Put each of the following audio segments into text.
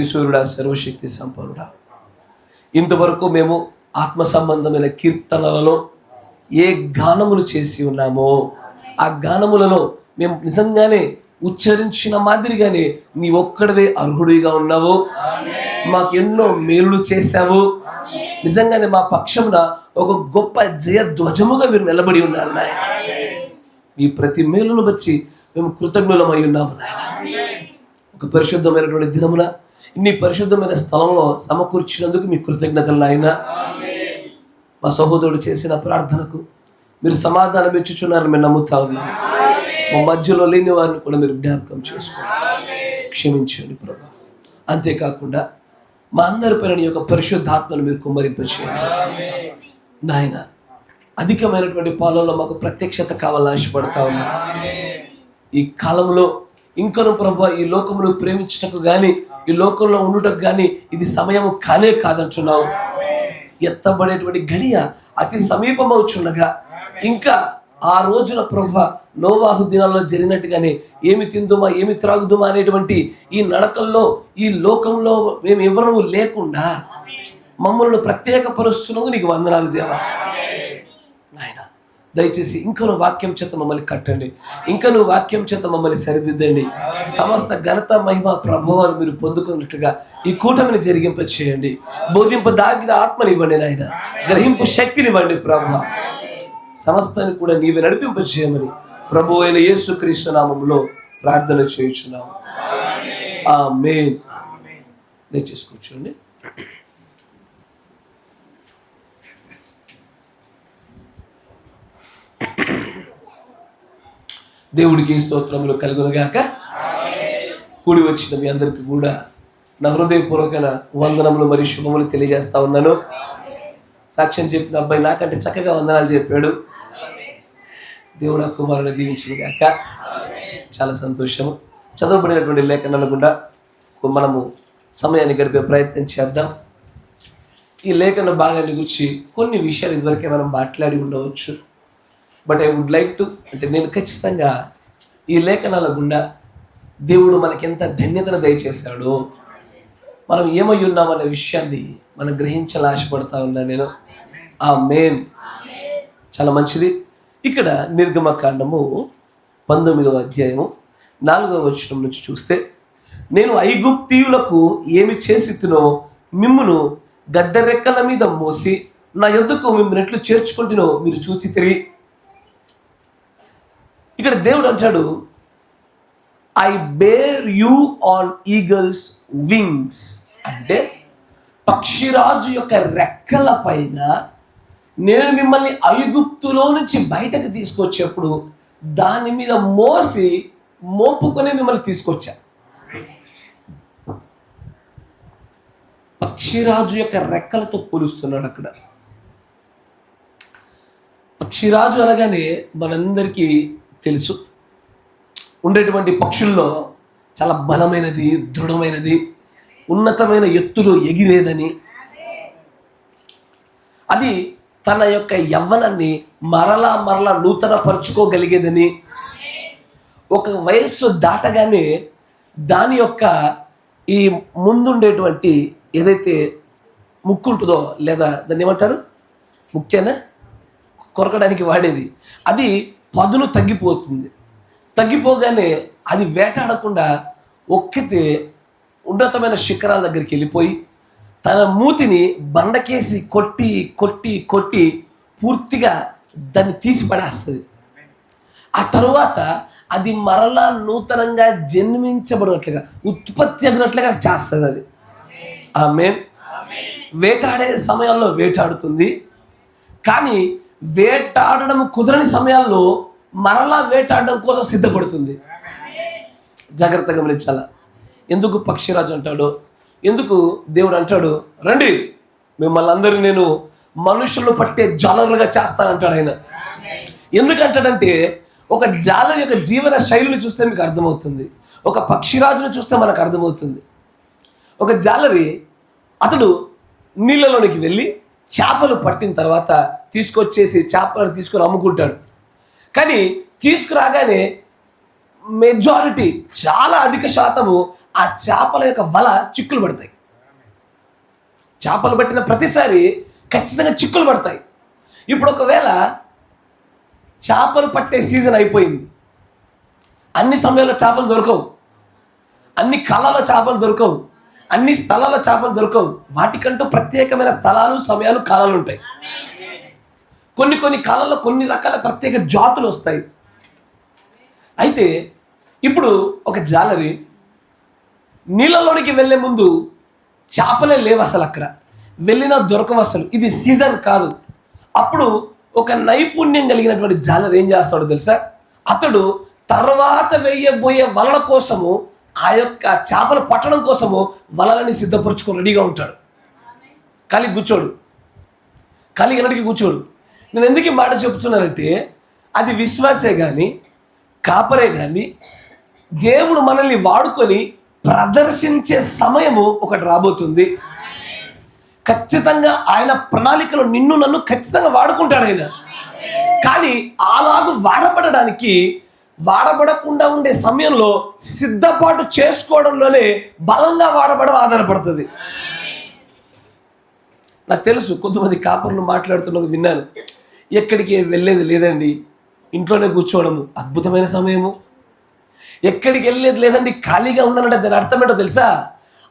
ఈశ్వరుడా, సర్వశక్తి సంపన్నుడా, ఇంతవరకు మేము ఆత్మ సంబంధమైన కీర్తనలలో ఏ గానములు చేసి ఉన్నామో ఆ గానములలో మేము నిజంగానే ఉచ్చరించిన మాదిరిగానే నీ ఒక్కడివే అర్హుడిగా ఉన్నావు. మాకు ఎన్నో మేలులు చేశావు. నిజంగానే మా పక్షమున ఒక గొప్ప జయ ధ్వజముగా మీరు నిలబడి ఉన్నారు నాయన. మీ ప్రతి మేలును బట్టి మేము కృతజ్ఞులమై ఉన్నాము నాయన. ఒక పరిశుద్ధమైనటువంటి దినమున ఇన్ని పరిశుద్ధమైన స్థలంలో సమకూర్చినందుకు మీ కృతజ్ఞతలు నాయన. మా సహోదరుడు చేసిన ప్రార్థనకు మీరు సమాధానం ఇచ్చుచున్నారని మేము నమ్ముతా ఉన్నాం. మా మధ్యలో లేని వారిని కూడా మీరు జ్ఞాపకం చేసుకోండి, క్షమించండి ప్రభు. అంతేకాకుండా మా అందరిపైన నీ యొక్క పరిశుద్ధాత్మను మీరు కుమ్మరింపచేయండి నాయన. అధికమైనటువంటి పాలనలో మాకు ప్రత్యక్షత కావాలని ఆశపడతా ఉన్నాం. ఈ కాలంలో ఇంకను ప్రభు ఈ లోకమును ప్రేమించటకు కానీ ఈ లోకంలో ఉండుటకు కానీ ఇది సమయము కానే కాదంటున్నావు. ఎత్తబడేటువంటి గడియ అతి సమీపమవుచుండగా ఇంకా ఆ రోజున ప్రభు నోవాహు దినాల్లో జరిగినట్టుగానే ఏమి తిందుమా ఏమి త్రాగుదుమా అనేటువంటి ఈ నడకల్లో ఈ లోకంలో మేము ఎవరూ లేకుండా మమ్మల్ని ప్రత్యేక పరుస్తున్నందుకు నీకు వందనాలు దేవా నాయన. దయచేసి ఇంకా నువ్వు వాక్యం చేత మమ్మల్ని కట్టండి, ఇంకా నువ్వు వాక్యం చేత మమ్మల్ని సరిదిద్దండి. సమస్త ఘనత మహిమ ప్రభావాలు మీరు పొందుకున్నట్టుగా ఈ కూటమిని జరిగింప చేయండి. బోధింప దాగిన ఆత్మనివ్వండి నాయన, గ్రహింపు శక్తినివ్వండి ప్రభు. సమస్తాన్ని కూడా నీవే నడిపింప చేయమని ప్రభు అయిన యేసుక్రీస్తు నామములో ప్రార్థన చేయుచున్నాము. ఆమేన్. దయచేసి కూర్చోండి. దేవుడికి స్తోత్రములు కలుగునుగాక. కూడి వచ్చిన మీ అందరికీ కూడా నా హృదయపూర్వకమైన వందనములు మరియు శుభములు తెలియజేస్తా ఉన్నాను. సాక్ష్యం చెప్పిన అబ్బాయి నాకంటే చక్కగా వందనాలు చెప్పాడు. దేవుడు ఆ కుమారుని దీవించునుగాక. చాలా సంతోషము. చదవబడినటువంటి లేఖనాల గుండా మనము సమయాన్ని గడిపే ప్రయత్నం చేద్దాం. ఈ లేఖన భాగాన్ని గురించి కొన్ని విషయాలు ఇదివరకే మనం మాట్లాడి ఉండవచ్చు. But I would like to అంటే నేను ఖచ్చితంగా ఈ లేఖనాల గుండా దేవుడు మనకెంత ధన్యతను దయచేశాడో, మనం ఏమై ఉన్నామనే విషయాన్ని మనం గ్రహించాలని ఆశపడతా ఉన్నా నేను. ఆమేన్. చాలా మంచిది. ఇక్కడ నిర్గమకాండము 19వ అధ్యాయము 4వ వచనం నుంచి చూస్తే, నేను ఐగుప్తీయులకు ఏమి చేసితునో మిమ్మును గద్దరెక్కల మీద మోసి నా యొద్దకు మిమ్మల్ని ఎట్లు చేర్చుకుంటునో మీరు చూచి తిరిగి. ఇక్కడ దేవుడు అంటాడు, I bear you on eagle's wings. అంటే పక్షిరాజు యొక్క రెక్కల పైన నేను మిమ్మల్ని ఐగుప్తులో నుంచి బయటకు తీసుకొచ్చేప్పుడు దాని మీద మోపుకొని మిమ్మల్ని తీసుకొచ్చా. పక్షిరాజు యొక్క రెక్కలతో పోలుస్తున్నాడు అక్కడ. పక్షిరాజు అనగానే మనందరికీ తెలుసు, ఉండేటువంటి పక్షుల్లో చాలా బలమైనది, దృఢమైనది, ఉన్నతమైన ఎత్తులో ఎగిరేదని, అది తన యొక్క యవ్వనాన్ని మరలా నూతన పరుచుకోగలిగేదని, ఒక వయస్సు దాటగానే దాని యొక్క ఈ ముందుండేటువంటి ఏదైతే ముక్కు ఉంటుందో, లేదా దాన్ని ఏమంటారు, ముఖ్యనా కొరకడానికి వాడేది, అది పదును తగ్గిపోగానే అది వేటాడకుండా ఒక్కితే ఉన్నతమైన శిఖరాల దగ్గరికి వెళ్ళిపోయి తన మూతిని బండకేసి కొట్టి పూర్తిగా దాన్ని తీసి పడేస్తుంది. ఆ తరువాత అది మరలా నూతనంగా జన్మించబడినట్లుగా, ఉత్పత్తి అగినట్లుగా చేస్తుంది అది. ఆమేన్. వేటాడే సమయాల్లో వేటాడుతుంది, కానీ వేటాడడం కుదరని సమయాల్లో మరలా వేటాడడం కోసం సిద్ధపడుతుంది. జాగ్రత్తగా గమనించాల. ఎందుకు పక్షిరాజు అంటాడు, ఎందుకు దేవుడు అంటాడు, రండి మిమ్మల్ని అందరినీ నేను మనుషులు పట్టే జాలరులుగా చేస్తానంటాడు ఆయన. ఎందుకంటాడంటే ఒక జాలరి యొక్క జీవన శైలిని చూస్తే మీకు అర్థమవుతుంది, ఒక పక్షిరాజును చూస్తే మనకు అర్థమవుతుంది. ఒక జాలరి అతడు నీళ్ళలోనికి వెళ్ళి చేపలు పట్టిన తర్వాత తీసుకొచ్చేసి చేపలను తీసుకొని అమ్ముకుంటాడు. కానీ తీసుకురాగానే మెజారిటీ చాలా అధిక శాతము ఆ చేపల యొక్క వల చిక్కులు పడతాయి. చేపలు పట్టిన ప్రతిసారి ఖచ్చితంగా చిక్కులు పడతాయి. ఇప్పుడు ఒకవేళ చేపలు పట్టే సీజన్ అయిపోయింది, అన్ని సమయాల్లో చేపలు దొరకవు, అన్ని కాలాల్లో చేపలు దొరకవు, అన్ని స్థలాల్లో చేపలు దొరకవు. వాటికంటూ ప్రత్యేకమైన స్థలాలు, సమయాలు, కాలాలు ఉంటాయి. కొన్ని కాలాల్లో కొన్ని రకాల ప్రత్యేక జాతులు వస్తాయి. అయితే ఇప్పుడు ఒక జాలరి నీళ్ళలోనికి వెళ్ళే ముందు చేపలే లేవు అసలు, అక్కడ వెళ్ళినా దొరకవు అసలు, ఇది సీజన్ కాదు. అప్పుడు ఒక నైపుణ్యం కలిగినటువంటి జాలరి ఏం చేస్తాడో తెలుసా? అతడు తర్వాత వేయబోయే వలల కోసము, ఆ యొక్క చేపలు పట్టడం కోసము వలలని సిద్ధపరచుకొని రెడీగా ఉంటాడు. ఖాళీ కూర్చోడు, ఖాళీ ఎన్నటికి కూర్చోడు. నేను ఎందుకు ఈ మాట చెప్తున్నానంటే, అది విశ్వాసే కానీ కాపరే కానీ దేవుడు మనల్ని వాడుకొని ప్రదర్శించే సమయము ఒకటి రాబోతుంది. ఖచ్చితంగా ఆయన ప్రణాళికలో నిన్ను నన్ను ఖచ్చితంగా వాడుకుంటాడు ఆయన. కానీ అలాగూ వాడబడకుండా ఉండే సమయంలో సిద్ధపాటు చేసుకోవడంలోనే బలంగా వాడబడం ఆధారపడుతుంది. నాకు తెలుసు, కొంతమంది కాపర్లు మాట్లాడుతున్న విన్నాను, ఎక్కడికి వెళ్ళేది లేదండి, ఇంట్లోనే కూర్చోవడము అద్భుతమైన సమయము, ఎక్కడికి వెళ్ళేది లేదండి, ఖాళీగా ఉన్నానంటే దాని అర్థం ఏంటో తెలుసా?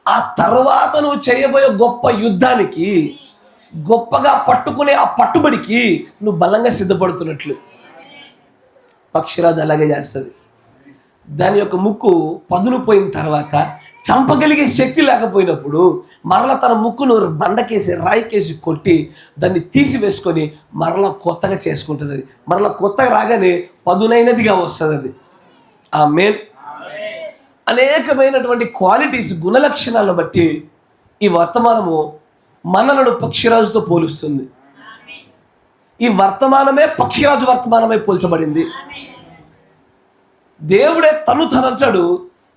ఆ తర్వాత నువ్వు చేయబోయే గొప్ప యుద్ధానికి, గొప్పగా పట్టుకునే ఆ పట్టుబడికి నువ్వు బలంగా సిద్ధపడుతున్నట్లు. పక్షిరాజు అలాగే చేస్తుంది. దాని యొక్క ముక్కు పదును పోయిన తర్వాత చంపగలిగే శక్తి లేకపోయినప్పుడు మరలా తన ముక్కును బండకేసి రాయికేసి కొట్టి దాన్ని తీసివేసుకొని మరలా కొత్తగా చేసుకుంటుంది. అది మరలా కొత్తగా రాగానే పదునైనదిగా వస్తుంది. అది ఆ మేల్ అనేకమైనటువంటి క్వాలిటీస్, గుణలక్షణాలను బట్టి ఈ వర్తమానము మనలను పక్షిరాజుతో పోలుస్తుంది. ఈ వర్తమానమే పక్షిరాజు వర్తమానమే పోల్చబడింది. దేవుడే తనంటాడు,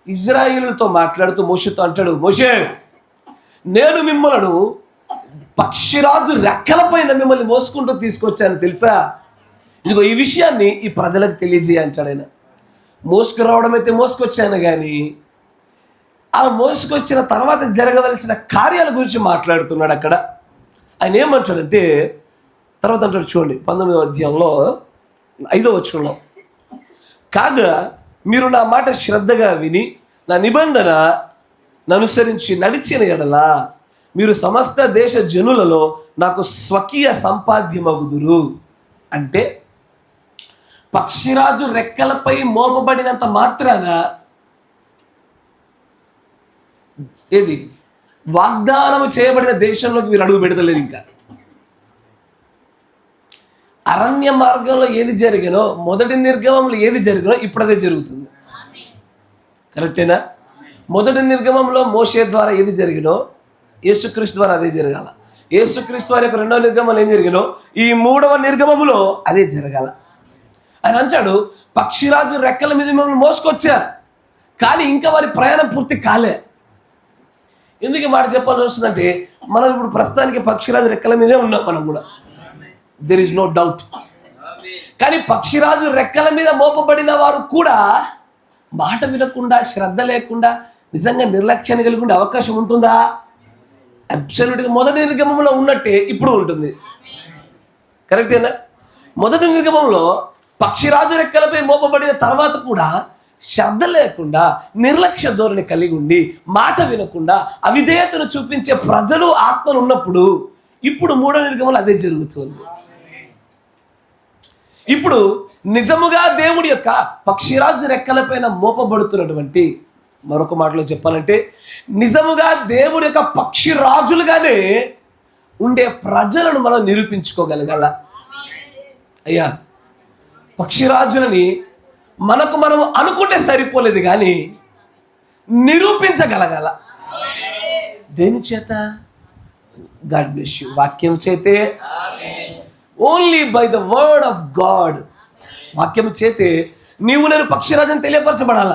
ఇజ్రాయేలుతో మాట్లాడుతూ మోషేతో అంటాడు, మోషే, నేను మిమ్మల్ని పక్షిరాజు రెక్కలపైన మిమ్మల్ని మోసుకుంటూ తీసుకొచ్చాను తెలుసా? ఇదిగో ఈ విషయాన్ని ఈ ప్రజలకు తెలియజేయ అంటాడు ఆయన. మోసుకురావడం అయితే మోసుకొచ్చాను, కానీ ఆ మోసుకొచ్చిన తర్వాత జరగవలసిన కార్యాల గురించి మాట్లాడుతున్నాడు అక్కడ. ఆయన ఏమంటాడంటే, తర్వాత అంటాడు చూడండి 19వ అధ్యాయంలో 5వ వచనంలో, కాగా మీరు నా మాట శ్రద్ధగా విని నా నిబంధన అనుసరించి నడిచిన ఎడల మీరు సమస్త దేశ జనులలో నాకు స్వకీయ సంపాద్యమగుదురు. అంటే పక్షిరాజు రెక్కలపై మోపబడినంత మాత్రాన ఏది వాగ్దానము చేయబడిన దేశంలోకి మీరు అడుగు పెడతలేదు. ఇంకా అరణ్య మార్గంలో ఏది జరిగినో, మొదటి నిర్గమంలో ఏది జరిగినో ఇప్పుడు అదే జరుగుతుంది. కరెక్టేనా? మొదటి నిర్గమంలో మోషే ద్వారా ఏది జరిగినో యేసుక్రీస్తు ద్వారా అదే జరగాల. యేసుక్రీస్తు వారి యొక్క 2వ నిర్గమంలో ఏం జరిగినో ఈ 3వ నిర్గమములో అదే జరగాల. ఆయన అంటాడు, పక్షిరాజు రెక్కల మీద మిమ్మల్ని మోసుకొచ్చా, కానీ ఇంకా వారి ప్రయాణం పూర్తి కాలే. ఎందుకు మాట చెప్పాల్సి వస్తుందంటే, మనం ఇప్పుడు ప్రస్తుతానికి పక్షిరాజు రెక్కల మీదే ఉన్నాం మనం కూడా, దెర్ ఇస్ నో డౌట్. కానీ పక్షిరాజు రెక్కల మీద మోపబడిన వారు కూడా మాట వినకుండా, శ్రద్ధ లేకుండా, నిజంగా నిర్లక్ష్యాన్ని కలిగి ఉండే అవకాశం ఉంటుందా? అబ్సల్యూట్గా మొదటి నిర్గమంలో ఉన్నట్టే ఇప్పుడు ఉంటుంది. కరెక్టేనా? మొదటి నిర్గమంలో పక్షిరాజు రెక్కలపై మోపబడిన తర్వాత కూడా శ్రద్ధ లేకుండా, నిర్లక్ష్య ధోరణి కలిగి ఉండి, మాట వినకుండా అవిధేయతను చూపించే ప్రజలు, ఆత్మలు ఉన్నప్పుడు ఇప్పుడు 3వ నిర్గమంలో అదే జరుగుతుంది. ఇప్పుడు నిజముగా దేవుడి యొక్క పక్షిరాజు రెక్కలపైన మోపబడుతున్నటువంటి, మరొక మాటలో చెప్పాలంటే నిజముగా దేవుడి యొక్క పక్షిరాజులుగానే ఉండే ప్రజలను మనం నిరూపించుకోగలగాల. అయ్యా, పక్షిరాజులని మనకు మనం అనుకుంటే సరిపోలేదు, కానీ నిరూపించగలగాల. దేని చేత? God bless you. వాక్యం చేతే, only by the word of God. వాక్యం చేతే నీవు నేను పక్షిరాజుని తెలియపరచబడాల.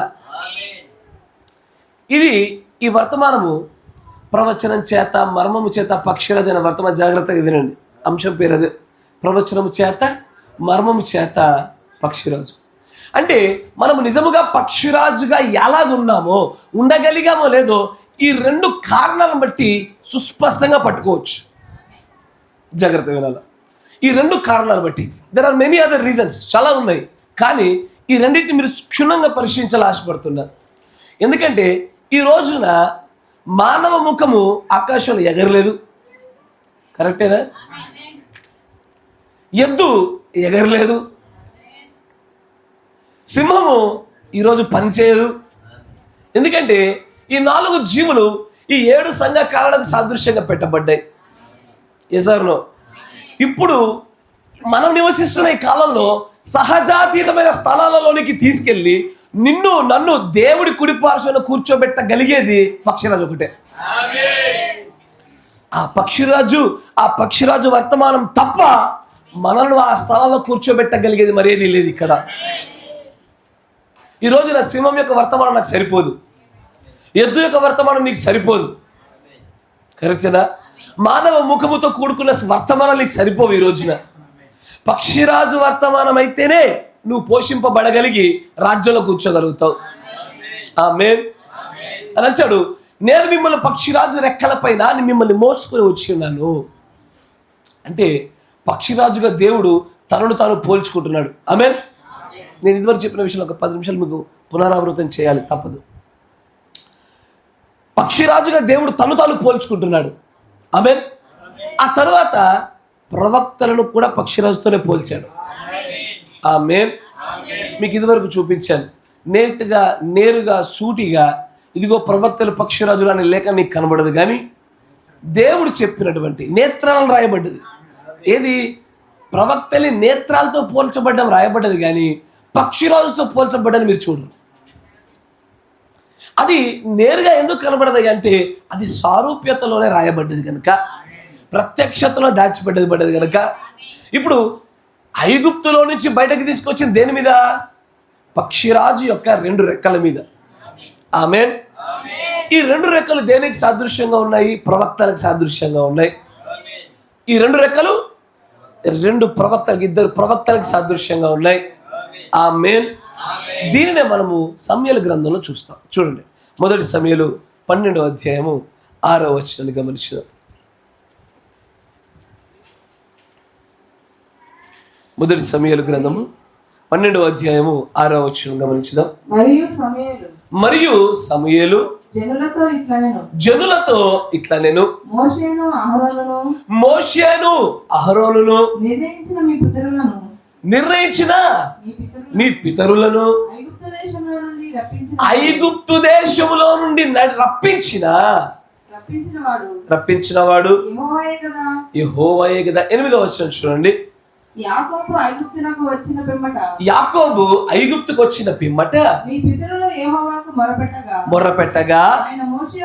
ఇది ఈ వర్తమానము ప్రవచనం చేత, మర్మము చేత పక్షిరాజు అనే వర్తమాన జాగ్రత్తగా వినండి. అంశం పేరు అదే, ప్రవచనము చేత, మర్మము చేత పక్షిరాజు. అంటే మనము నిజముగా పక్షిరాజుగా ఎలాగున్నామో, ఉండగలిగామో లేదో ఈ రెండు కారణాలను బట్టి సుస్పష్టంగా పట్టుకోవచ్చు. జాగ్రత్త వినాలి. ఈ రెండు కారణాలు బట్టి there are many other reasons, చాలా ఉన్నాయి, కానీ ఈ రెండింటిని మీరు క్షుణ్ణంగా పరిశీలించాలని ఆశపడుతున్నారు. ఎందుకంటే ఈ రోజున మానవ ముఖము ఆకాశంలో ఎగరలేదు, కరెక్టేనా? ఎద్దు ఎగరలేదు, సింహము ఈరోజు పనిచేయదు. ఎందుకంటే ఈ 4 జీవులు ఈ 7 సంఘ కారణాలకు సాదృశ్యంగా పెట్టబడ్డాయి. ఎసార్నో ఇప్పుడు మనం నివసిస్తున్న ఈ కాలంలో సహజాతీతమైన స్థలాలలోనికి తీసుకెళ్ళి నిన్ను నన్ను దేవుడి కుడిపార్శ్వన కూర్చోబెట్టగలిగేది పక్షిరాజు ఒకటే. ఆ పక్షిరాజు వర్తమానం తప్ప మనల్ని ఆ స్థలాల్లో కూర్చోబెట్టగలిగేది మరేది లేదు. ఇక్కడ ఈరోజు నా సింహం యొక్క వర్తమానం నాకు సరిపోదు, ఎద్దు యొక్క వర్తమానం నీకు సరిపోదు, కరెక్టేనా? మానవ ముఖముతో కూడుకున్న వర్తమానాలు నీకు సరిపోవు. ఈ రోజున పక్షిరాజు వర్తమానం అయితేనే నువ్వు పోషింపబడగలిగి రాజ్యంలో కూర్చోగలుగుతావు. ఆమేన్ అని అంటాడు. నేను మిమ్మల్ని పక్షిరాజు రెక్కలపైన మిమ్మల్ని మోసుకొని వచ్చి ఉన్నాను అంటే పక్షిరాజుగా దేవుడు తనను తాను పోల్చుకుంటున్నాడు. ఆమేన్. నేను ఇదివరకు చెప్పిన విషయంలో ఒక 10 నిమిషాలు మీకు పునరావృతం చేయాలి, తప్పదు. పక్షిరాజుగా దేవుడు తను తాను పోల్చుకుంటున్నాడు. ఆమేన్. ఆ తర్వాత ప్రవక్తలను కూడా పక్షిరాజుతోనే పోల్చాడు. ఆమేన్. మీకు ఇదివరకు చూపించాను, నేరుగా సూటిగా ఇదిగో ప్రవక్తలు పక్షిరాజులు అనే లేఖ నీకు కనబడదు, కానీ దేవుడు చెప్పినటువంటి నేత్రాలను రాయబడ్డది. ఏది? ప్రవక్తని నేత్రాలతో పోల్చబడ్డం రాయబడ్డది, కానీ పక్షిరాజుతో పోల్చబడ్డని మీరు చూడరు. అది నేరుగా ఎందుకు కనబడదు అంటే అది సారూప్యతలోనే రాయబడ్డది కనుక, ప్రత్యక్షతలో దాచిపడ్డది కనుక. ఇప్పుడు ఐగుప్తులో నుంచి బయటకు తీసుకొచ్చిన దేని మీద? పక్షిరాజు యొక్క 2 రెక్కల మీద. ఆమేన్. ఈ 2 రెక్కలు దేనికి సాదృశ్యంగా ఉన్నాయి? ప్రవక్తలకు సాదృశ్యంగా ఉన్నాయి. ఈ 2 రెక్కలు 2 ప్రవక్తలకు సాదృశ్యంగా ఉన్నాయి. ఆమేన్. దీనినే మనము సమూయేలు గ్రంథంలో చూస్తాం. చూడండి, 1 సమూయేలు 12వ అధ్యాయము 6వ వచనాన్ని గమనించుదాం. 1 సమూయేలు గ్రంథము 12వ అధ్యాయము 6వ వచనం గమనించుదాం. మరియు సమూయేలు జనులతో ఇట్లా నేను మోషేను అహరోనును నిర్ణయించిన మీ పితరులను ఐగుప్తు దేశములో నుండి రప్పించిన వాడు యెహోవాయే కదా. 8వ వచనం చూడండి. యాకోబు ఐగుప్తుకు వచ్చిన పిమ్మట మీ పితరులు యెహోవాకు మొర్రపెట్టగా ఆయన మోషే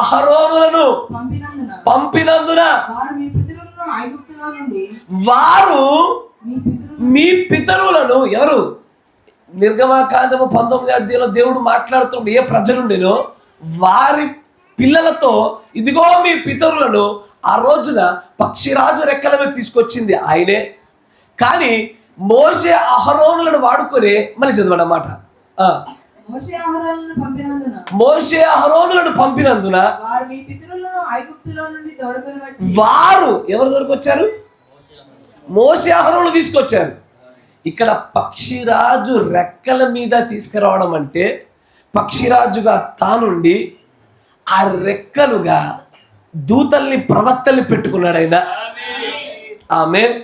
అహరోనులను పంపినందున వారు మీ పితరులను, ఎవరు? నిర్గమకాండము 19వ అధ్యాయంలో దేవుడు మాట్లాడుతుండే ఏ ప్రజలుండేనో వారి పిల్లలతో ఇదిగో మీ పితరులను ఆ రోజున పక్షిరాజు రెక్కల మీద తీసుకొచ్చింది ఆయనే. కానీ మోషే అహరోనులను వాడుకొని మళ్ళీ చదవండి అన్నమాట. మోషే అహరోనులను పంపినందున వారు ఎవరి దగ్గరకు వచ్చారు? మోషే అహరోనులు తీసుకొచ్చారు. ఇక్కడ పక్షిరాజు రెక్కల మీద తీసుకురావడం అంటే పక్షిరాజుగా తానుండి ఆ రెక్కలుగా దూతల్ని ప్రవక్తల్ని పెట్టుకున్నాడు ఆయన. ఆమేన్.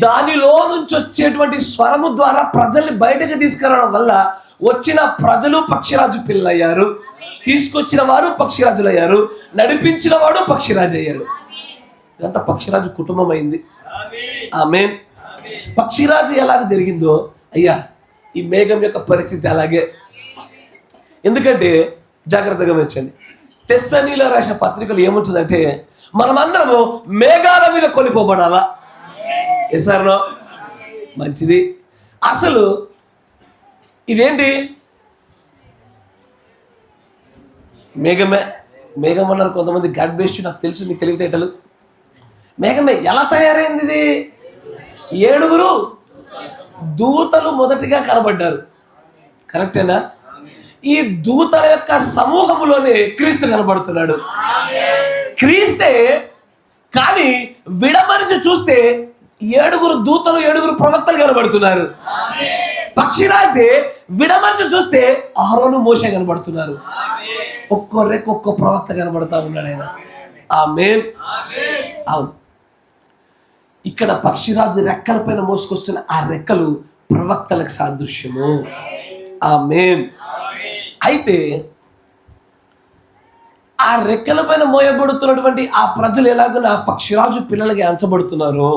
దానిలో నుంచి వచ్చేటువంటి స్వరము ద్వారా ప్రజల్ని బయటకు తీసుకురావడం వల్ల వచ్చిన ప్రజలు పక్షిరాజు పిల్లలయ్యారు, తీసుకొచ్చిన వారు పక్షిరాజులు అయ్యారు, నడిపించిన వాడు పక్షిరాజు అయ్యాడు. ఇదంతా పక్షిరాజు కుటుంబం అయింది. ఆమేన్. పక్షిరాజు ఎలాగ జరిగిందో అయ్యా ఈ మేఘం యొక్క పరిస్థితి అలాగే. ఎందుకంటే జాగ్రత్తగా గమనించండి, తెస్సనీలో రాసిన పత్రికలు ఏముంటుందంటే మనమందరము మేఘాల మీద కొనిపోబడాలా. ఎసారో మంచిది. అసలు ఇదేంటి? మేఘం అన్నారు కొంతమంది. God bless you. నాకు తెలుసు మీకు తెలివితేటలు. మేఘమే ఎలా తయారైంది? ఇది 7 దూతలు మొదటిగా కనబడ్డారు. కరెక్టేనా? ఈ దూతల యొక్క సమూహములోనే క్రీస్తు కనబడుతున్నాడు. క్రీస్తే. కానీ విడమరిచి చూస్తే 7 దూతలు 7 ప్రవక్తలు కనబడుతున్నారు. పక్షిరాజే విడమరిచి చూస్తే అహరోను మోషే కనబడుతున్నారు. ఒక్కొక్క ఒక్క ప్రవక్త కనబడతా ఉన్నాడు ఆయన. ఆమేన్. అవును, ఇక్కడ పక్షిరాజు రెక్కల పైన మోసుకొస్తున్న ఆ రెక్కలు ప్రవక్తలకు సాదృశ్యము. ఆమేన్. అయితే ఆ రెక్కల పైన మోయబడుతున్నటువంటి ఆ ప్రజలు ఎలాగో ఆ పక్షిరాజు పిల్లలకి ఎంచబడుతున్నారు.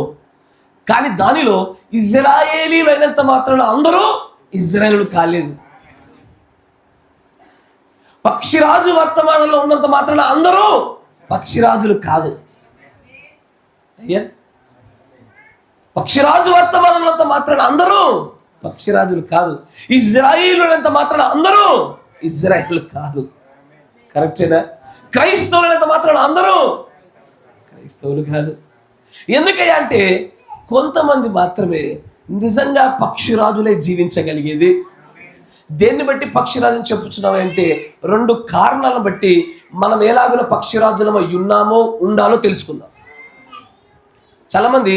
కానీ దానిలో ఇజ్రాయేలీలు అయినంత మాత్రాన అందరూ ఇజ్రాయేలు కాలేదు. పక్షిరాజు వర్తమానంలో ఉన్నంత మాత్రాన అందరూ పక్షిరాజులు కాదు. అయ్యా, పక్షిరాజు వర్తమానంలో ఉన్నంత మాత్రాన అందరూ పక్షిరాజులు కాదు. ఇజ్రాయేలు అంత మాత్రాన అందరూ ఇజ్రాయేలు కాదు. కరెక్టేనా? క్రైస్తవులు అంత మాత్రాన అందరూ క్రైస్తవులు కాదు. ఎందుకయ్యా అంటే కొంతమంది మాత్రమే నిజంగా పక్షిరాజులే జీవించగలిగేది. దేన్ని బట్టి పక్షిరాజుని చెప్పుచున్నావు అంటే 2 కారణాలను బట్టి మనం ఎలాగో పక్షిరాజులమై ఉన్నామో ఉండాలో తెలుసుకుందాం. చాలామంది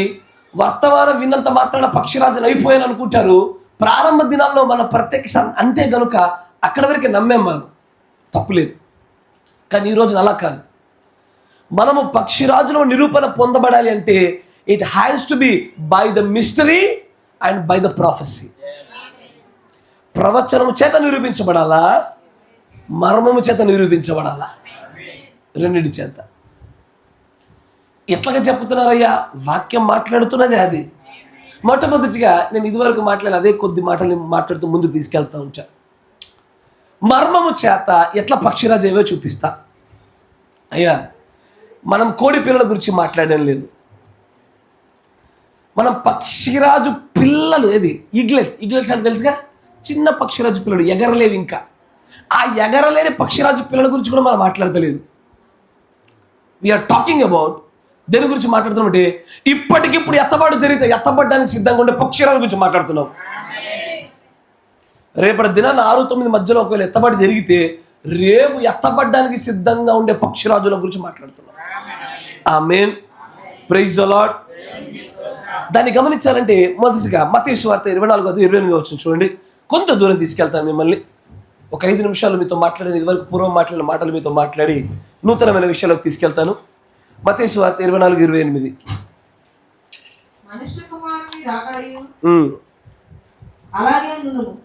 వర్తమానం విన్నంత మాత్రాన పక్షిరాజులు అయిపోయాను అనుకుంటారు. ప్రారంభ దినాల్లో మన ప్రత్యక్ష అంతే కనుక అక్కడ వరకు నమ్మేం మనం, తప్పులేదు. కానీ ఈరోజు అలా కాదు. మనము పక్షిరాజుల నిరూపణ పొందబడాలి అంటే it has to be by the mystery and by the prophecy. ప్రవచనము చేత నిరూపించబడాలా, మర్మము చేత నిరూపించబడాలా, రెండింటి చేత. ఎట్లాగా చెప్తున్నారయ్యా? వాక్యం మాట్లాడుతున్నది అది. మొట్టమొదటిగా నేను ఇదివరకు మాట్లాడిన అదే కొద్ది మాటలు మాట్లాడుతూ ముందుకు తీసుకెళ్తా ఉంటా. మర్మము చేత ఎట్లా పక్షిరాజు ఏవో చూపిస్తా. అయ్యా, మనం కోడి పిల్లల గురించి మాట్లాడడం లేదు. మనం పక్షిరాజు పిల్లలు ఏది ఈగ్లెట్స్ అంటే తెలుసుగా, చిన్న పక్షిరాజు పిల్లలు ఎగరలేవు. ఇంకా ఆ ఎగరలేని పక్షిరాజు పిల్లల గురించి కూడా మనం మాట్లాడతలేదు. వీఆర్ టాకింగ్ అబౌట్ దేని గురించి మాట్లాడుతున్నామంటే ఇప్పటికిప్పుడు ఎత్తబాటు జరిగితే ఎత్తబడ్డానికి సిద్ధంగా ఉండే పక్షిరాజు గురించి మాట్లాడుతున్నాం. రేపటి దినాన్ని 6-9 మధ్యలో ఒకవేళ ఎత్తబాటు జరిగితే రేపు ఎత్తబడ్డానికి సిద్ధంగా ఉండే పక్షిరాజుల గురించి మాట్లాడుతున్నాం. ఆమేన్. Praise the Lord. దాన్ని గమనించాలంటే మొదటిగా మత్తయి సువార్త 24:28 వచ్చింది చూడండి. కొంత దూరం తీసుకెళ్తాను మిమ్మల్ని. ఒక 5 నిమిషాలు మీతో మాట్లాడిన ఇదివరకు పూర్వం మాట్లాడిన మాటలు మీతో మాట్లాడి నూతనమైన విషయాలకు తీసుకెళ్తాను. మత్తయి సువార్త 24:28. మనుష్య కుమారుని రాకడయు అలాగే నుండును.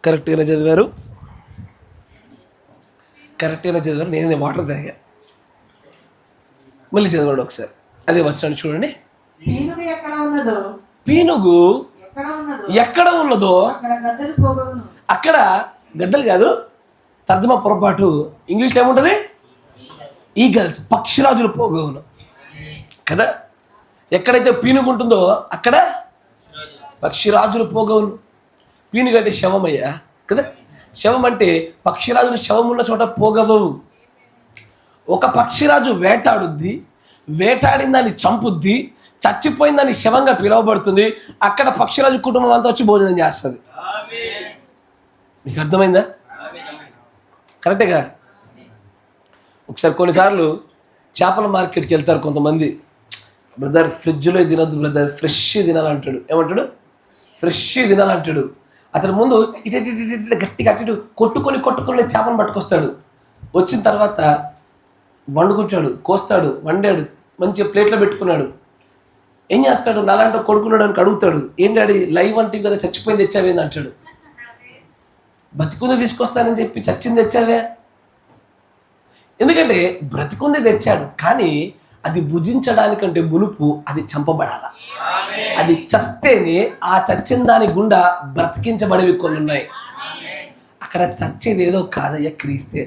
కరెక్ట్గానే చదివారు. నేనే వాటర్ తాగా. మళ్ళీ చదవండి ఒకసారి. అదే వచ్చాను చూడండి. పీనుగు ఎక్కడ ఉన్నదో అక్కడ గద్దలు కాదు, తర్జమా పొరపాటు. ఇంగ్లీష్లో ఏముంటుంది? ఈగల్స్, పక్షిరాజులు పోగవును కదా. ఎక్కడైతే పీనుగు ఉంటుందో అక్కడ పక్షిరాజులు పోగవును. పీనుగు అంటే శవమయ్యా కదా. శవం అంటే పక్షిరాజులు శవం ఉన్న చోట పోగవవు. ఒక పక్షిరాజు వేటాడుద్ది, వేటాడిన దాన్ని చంపుద్ది, చచ్చిపోయిన దాన్ని శవంగా పిలువబడుతుంది. అక్కడ పక్షిరాజు కుటుంబం అంతా వచ్చి భోజనం చేస్తుంది. మీకు అర్థమైందా? కరెక్టే కదా. ఒకసారి కొన్నిసార్లు చేపల మార్కెట్కి వెళ్తారు కొంతమంది. బ్రదర్ ఫ్రిడ్జ్లో తినొద్దు బ్రదర్, ఫ్రెష్ తినాలంటాడు. ఏమంటాడు? ఫ్రెష్ తినాలంటాడు. అతను ముందు ఇటు గట్టిగా అటు కొట్టుకొని చేపను పట్టుకొస్తాడు. వచ్చిన తర్వాత వండుకుంటాడు, కోస్తాడు, వండాడు, మంచిగా ప్లేట్లో పెట్టుకున్నాడు. ఏం చేస్తాడు? నాలాంటి కొడుకున్నాడు అని అడుగుతాడు. ఏం డాడీ లైవ్ అంటే కదా, చచ్చిపోయింది తెచ్చావేంది అంటాడు. బతికుంది తీసుకొస్తానని చెప్పి చచ్చింది తెచ్చావే. ఎందుకంటే బ్రతికుంది తెచ్చాడు, కానీ అది భుజించడానికంటే మునుపు అది చంపబడాల. అది చస్తేనే ఆ చచ్చిన దాని గుండా బ్రతికించబడేవి కొన్ని ఉన్నాయి. అక్కడ చచ్చేది ఏదో కాదయ్య, క్రీస్తే,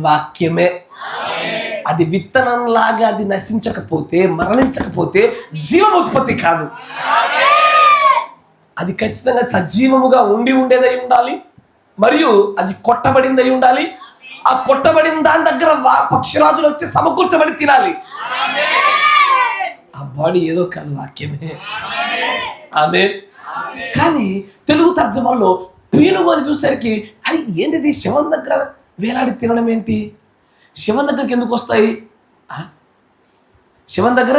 వాక్యమే. అది విత్తనంలాగా అది నశించకపోతే, మరణించకపోతే జీవం ఉత్పత్తి కాదు. అది ఖచ్చితంగా సజీవముగా ఉండేదై ఉండాలి, మరియు అది కొట్టబడిందై ఉండాలి. ఆ కొట్టబడిన దాని దగ్గర పక్షిరాజులు వచ్చి సమకూర్చబడి తినాలి. ఆ బాడీ ఏదో కాదు, వాక్యమే. ఆమె కానీ తెలుగు తర్జమాలో పీనుగు అని చూసరికి అది ఏంటిది, శవం దగ్గర వేలాడి తినడం ఏంటి, శవం దగ్గరికి ఎందుకు వస్తాయి, శవం దగ్గర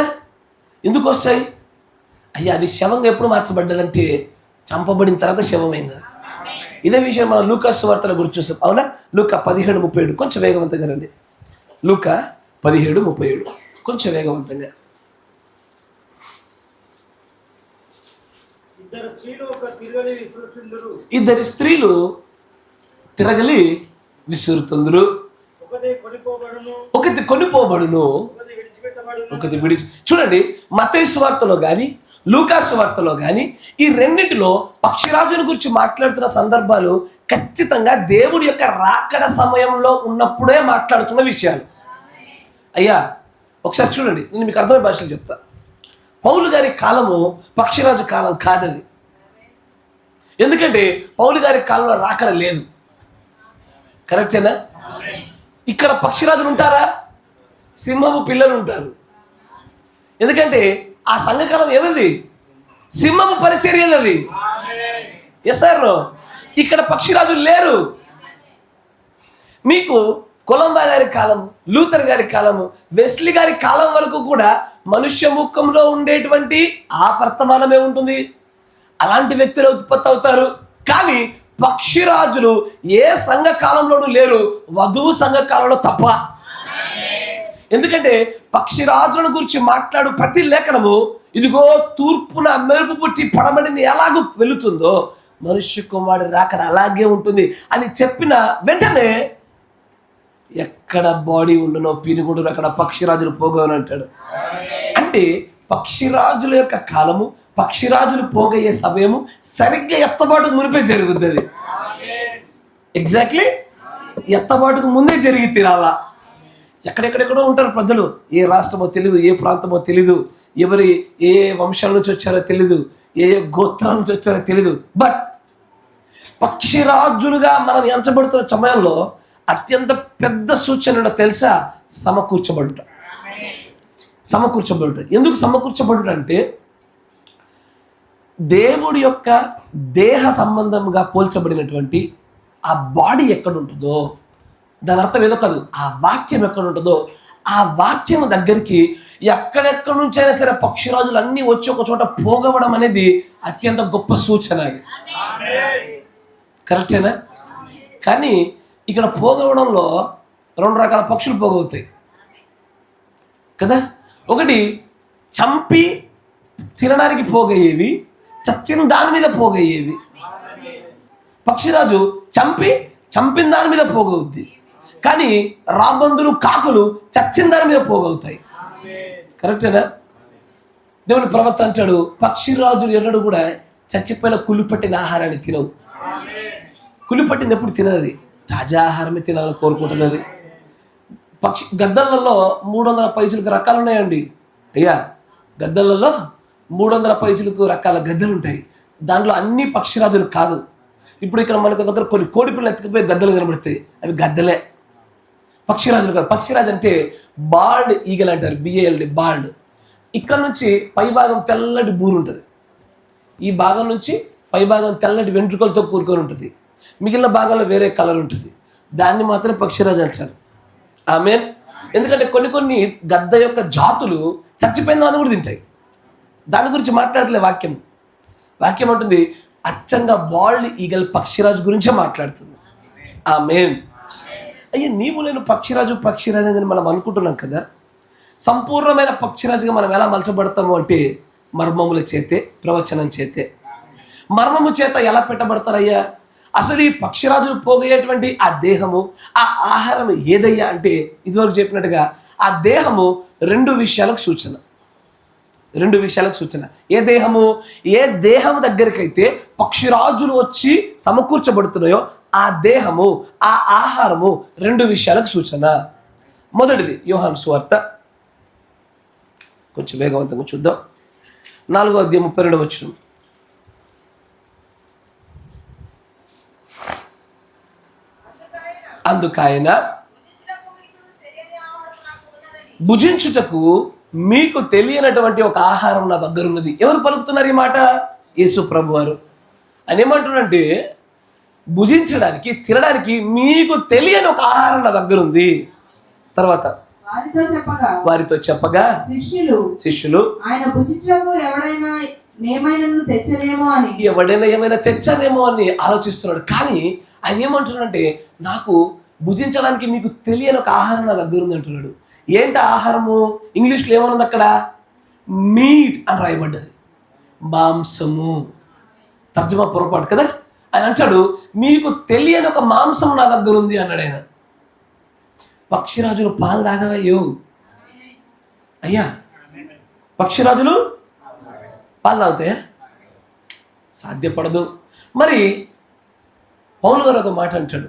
ఎందుకు వస్తాయి? అయ్యా, అది శవంగా ఎప్పుడు మార్చబడ్డదంటే చంపబడిన తర్వాత శవమైంది. ఇదే విషయం మనం లూకా సువార్తల గురించి చూస్తాం, అవునా? లూకా 17:37, కొంచెం వేగవంతంగా రండి. లూకా 17:37, కొంచెం వేగవంతంగా. ఇద్దరు స్త్రీలు తిరగలి విసురుతుందరు, ఒకటి కొనిపోబడును, ఒకటి విడిచి. చూడండి, మత్తయి సువార్తలో కానీ లూకా సువార్తలో కానీ ఈ రెండింటిలో పక్షిరాజుని గురించి మాట్లాడుతున్న సందర్భాలు ఖచ్చితంగా దేవుడి యొక్క రాకడ సమయంలో ఉన్నప్పుడే మాట్లాడుతున్న విషయాలు. అయ్యా, ఒకసారి చూడండి, నేను మీకు అర్థమయ్యే భాషలో చెప్తా. పౌలు గారి కాలము పక్షిరాజు కాలం కాదది. ఎందుకంటే పౌలు గారి కాలంలో రాకడ లేదు. కరెక్టేనా? ఇక్కడ పక్షిరాజులు ఉంటారా? సింహము పిల్లలు ఉంటారు. ఎందుకంటే ఆ సంఘకాలం ఏమిది? సింహము పరిచర్యది. Yes sir. ఇక్కడ పక్షిరాజులు లేరు. మీకు కొలంబా గారి కాలం, లూథర్ గారి కాలము, వెస్లీ గారి కాలం వరకు కూడా మనుష్య ముఖంలో ఉండేటువంటి ఆ వర్తమానమే ఉంటుంది. అలాంటి వ్యక్తులు ఉత్పత్తి అవుతారు. కానీ పక్షిరాజులు ఏ సంఘ కాలంలోనూ లేరు, వధువు సంఘ కాలంలో తప్ప. ఎందుకంటే పక్షిరాజుల గురించి మాట్లాడు ప్రతి లేఖనము ఇదిగో తూర్పున మెరుపు పుట్టి పడమడిని ఎలాగూ వెళుతుందో మనుష్య కుమారుడు రాకడ అలాగే ఉంటుంది అని చెప్పిన వెంటనే ఎక్కడ బాడీ ఉండనో పీనుగుడు అక్కడ పక్షిరాజులు పోగొని అంటాడు. అంటే పక్షిరాజుల యొక్క కాలము, పక్షిరాజులు పోగయ్యే సమయము సరిగ్గా ఎత్తబాటుకు మునిపే జరుగుతుంది. అది ఎగ్జాక్ట్లీ ఎత్తబాటుకు ముందే జరిగి తీరాలా. ఎక్కడెక్కడెక్కడో ఉంటారు ప్రజలు, ఏ రాష్ట్రమో తెలీదు, ఏ ప్రాంతమో తెలీదు, ఎవరి ఏ వంశాల నుంచి వచ్చారో తెలీదు, ఏ గోత్రాల నుంచి వచ్చారో తెలీదు. బట్ పక్షిరాజులుగా మనం ఎంచబడుతున్న సమయంలో అత్యంత పెద్ద సూచన తెలుసా? సమకూర్చబడుట. ఎందుకు సమకూర్చబడుట అంటే దేవుడి యొక్క దేహ సంబంధంగా పోల్చబడినటువంటి ఆ బాడీ ఎక్కడ ఉంటుందో దాని అర్థం ఏదో కాదు, ఆ వాక్యం ఎక్కడ ఉంటుందో ఆ వాక్యం దగ్గరికి ఎక్కడెక్కడి నుంచైనా సరే పక్షిరాజులు అన్నీ వచ్చి ఒక చోట పోగవడం అనేది అత్యంత గొప్ప సూచన. అది కరెక్టేనా? కానీ ఇక్కడ పోగవడంలో రెండు రకాల పక్షులు పోగవుతాయి కదా. ఒకటి చంపి తినడానికి పోగయ్యేవి, చచ్చిన దాని మీద పోగయ్యేవి. పక్షిరాజు చంపిన దాని మీద పోగవుద్ది, కానీ రాబందులు, కాకులు చచ్చిన దాని మీద పోగవుతాయి. కరెక్టేనా? దేవుని ప్రవక్త అంటాడు, పక్షిరాజులు ఎన్నడూ కూడా చచ్చిపోయిన కుళ్ళు పట్టిన ఆహారాన్ని తినవు. కుళ్ళు పట్టింది ఎప్పుడు తినది, తాజా ఆహారమే తినాలని కోరుకుంటున్నది. గద్దలలో 300 పైచులకు రకాలు ఉన్నాయండి. అయ్యా, గద్దలలో 300 పైచులకు రకాల గద్దలు ఉంటాయి. దాంట్లో అన్ని పక్షిరాజులు కాదు. ఇప్పుడు ఇక్కడ మనకు దగ్గర కొన్ని కోడి పిల్లలు ఎత్తుకుపోయి గద్దలు కనబడతాయి, అవి గద్దలే, పక్షిరాజులు కాదు. పక్షిరాజు అంటే బాల్డ్ ఈగల్ అంటారు, బిఏఎల్డి, బాల్డ్. ఇక్కడ నుంచి పై భాగం తెల్లటి బూరు ఉంటుంది, ఈ భాగం నుంచి పై భాగం తెల్లటి వెంట్రుకలతో కూరుకొని ఉంటుంది, మిగిలిన భాగంలో వేరే కలర్ ఉంటుంది. దాన్ని మాత్రం పక్షిరాజు అంటారు. ఆమేన్. ఎందుకంటే కొన్ని గద్ద యొక్క జాతులు చచ్చిపోయిన దాన్ని కూడా తింటాయి. దాని గురించి మాట్లాడలే వాక్యం. వాక్యం అంటుంది అచ్చంగా బాల్డ్ ఈగల్ పక్షిరాజు గురించే మాట్లాడుతుంది. ఆమేన్. అయ్యే, నీవు నేను పక్షిరాజు అని మనం అనుకుంటున్నాం కదా. సంపూర్ణమైన పక్షిరాజుగా మనం ఎలా మలచబడతాము అంటే మర్మముల చేతే, ప్రవచనం చేతే. మర్మము చేత ఎలా పెట్టబడతారయ్యా? అసలు ఈ పక్షిరాజులు పోగేటువంటి ఆ దేహము, ఆ ఆహారం ఏదయ్యా అంటే ఇదివరకు చెప్పినట్టుగా ఆ దేహము రెండు విషయాలకు సూచన. ఏ దేహము దగ్గరికైతే పక్షిరాజులు వచ్చి సమకూర్చబడుతున్నాయో ఆ దేహము, ఆ ఆహారము రెండు విషయాలకు సూచన. మొదటిది యోహాను సువార్త, కొంచెం వేగవంతంగా చూద్దాం, 4వ అధ్యాయం 32వ వచనం. అందుకైన భుజించుటకు మీకు తెలియనటువంటి ఒక ఆహారం నా దగ్గర ఉన్నది. ఎవరు పలుకుతున్నారు ఈ మాట? యేసు ప్రభు వారు. ఆయన ఏమంటున్నారంటే భుజించడానికి, తినడానికి మీకు తెలియని ఒక ఆహారం నా దగ్గర ఉంది. తర్వాత వారితో చెప్పగా శిష్యులు ఆయన భుజించకు ఎవడైనా ఏమైనా తెచ్చనేమో అని ఆలోచిస్తున్నాడు. కానీ ఆయన ఏమంటున్నాడంటే నాకు భుజించడానికి మీకు తెలియని ఒక ఆహారం నా దగ్గర ఉంది అంటున్నాడు. ఏంటి ఆహారము? ఇంగ్లీష్లో ఏమన్నది అక్కడ? మీట్ అని రాయబడ్డది, మాంసము. తర్జుమా పొరపాటు కదా. ఆయన అంటాడు మీకు తెలియని ఒక మాంసం నా దగ్గర ఉంది అన్నాడు ఆయన. పక్షిరాజులు పాలు తాగవయ్యో అయ్యా, పక్షిరాజులు పాలు తాగుతాయా? సాధ్యపడదు. మరి పౌలు గారు ఒక మాట అంటాడు,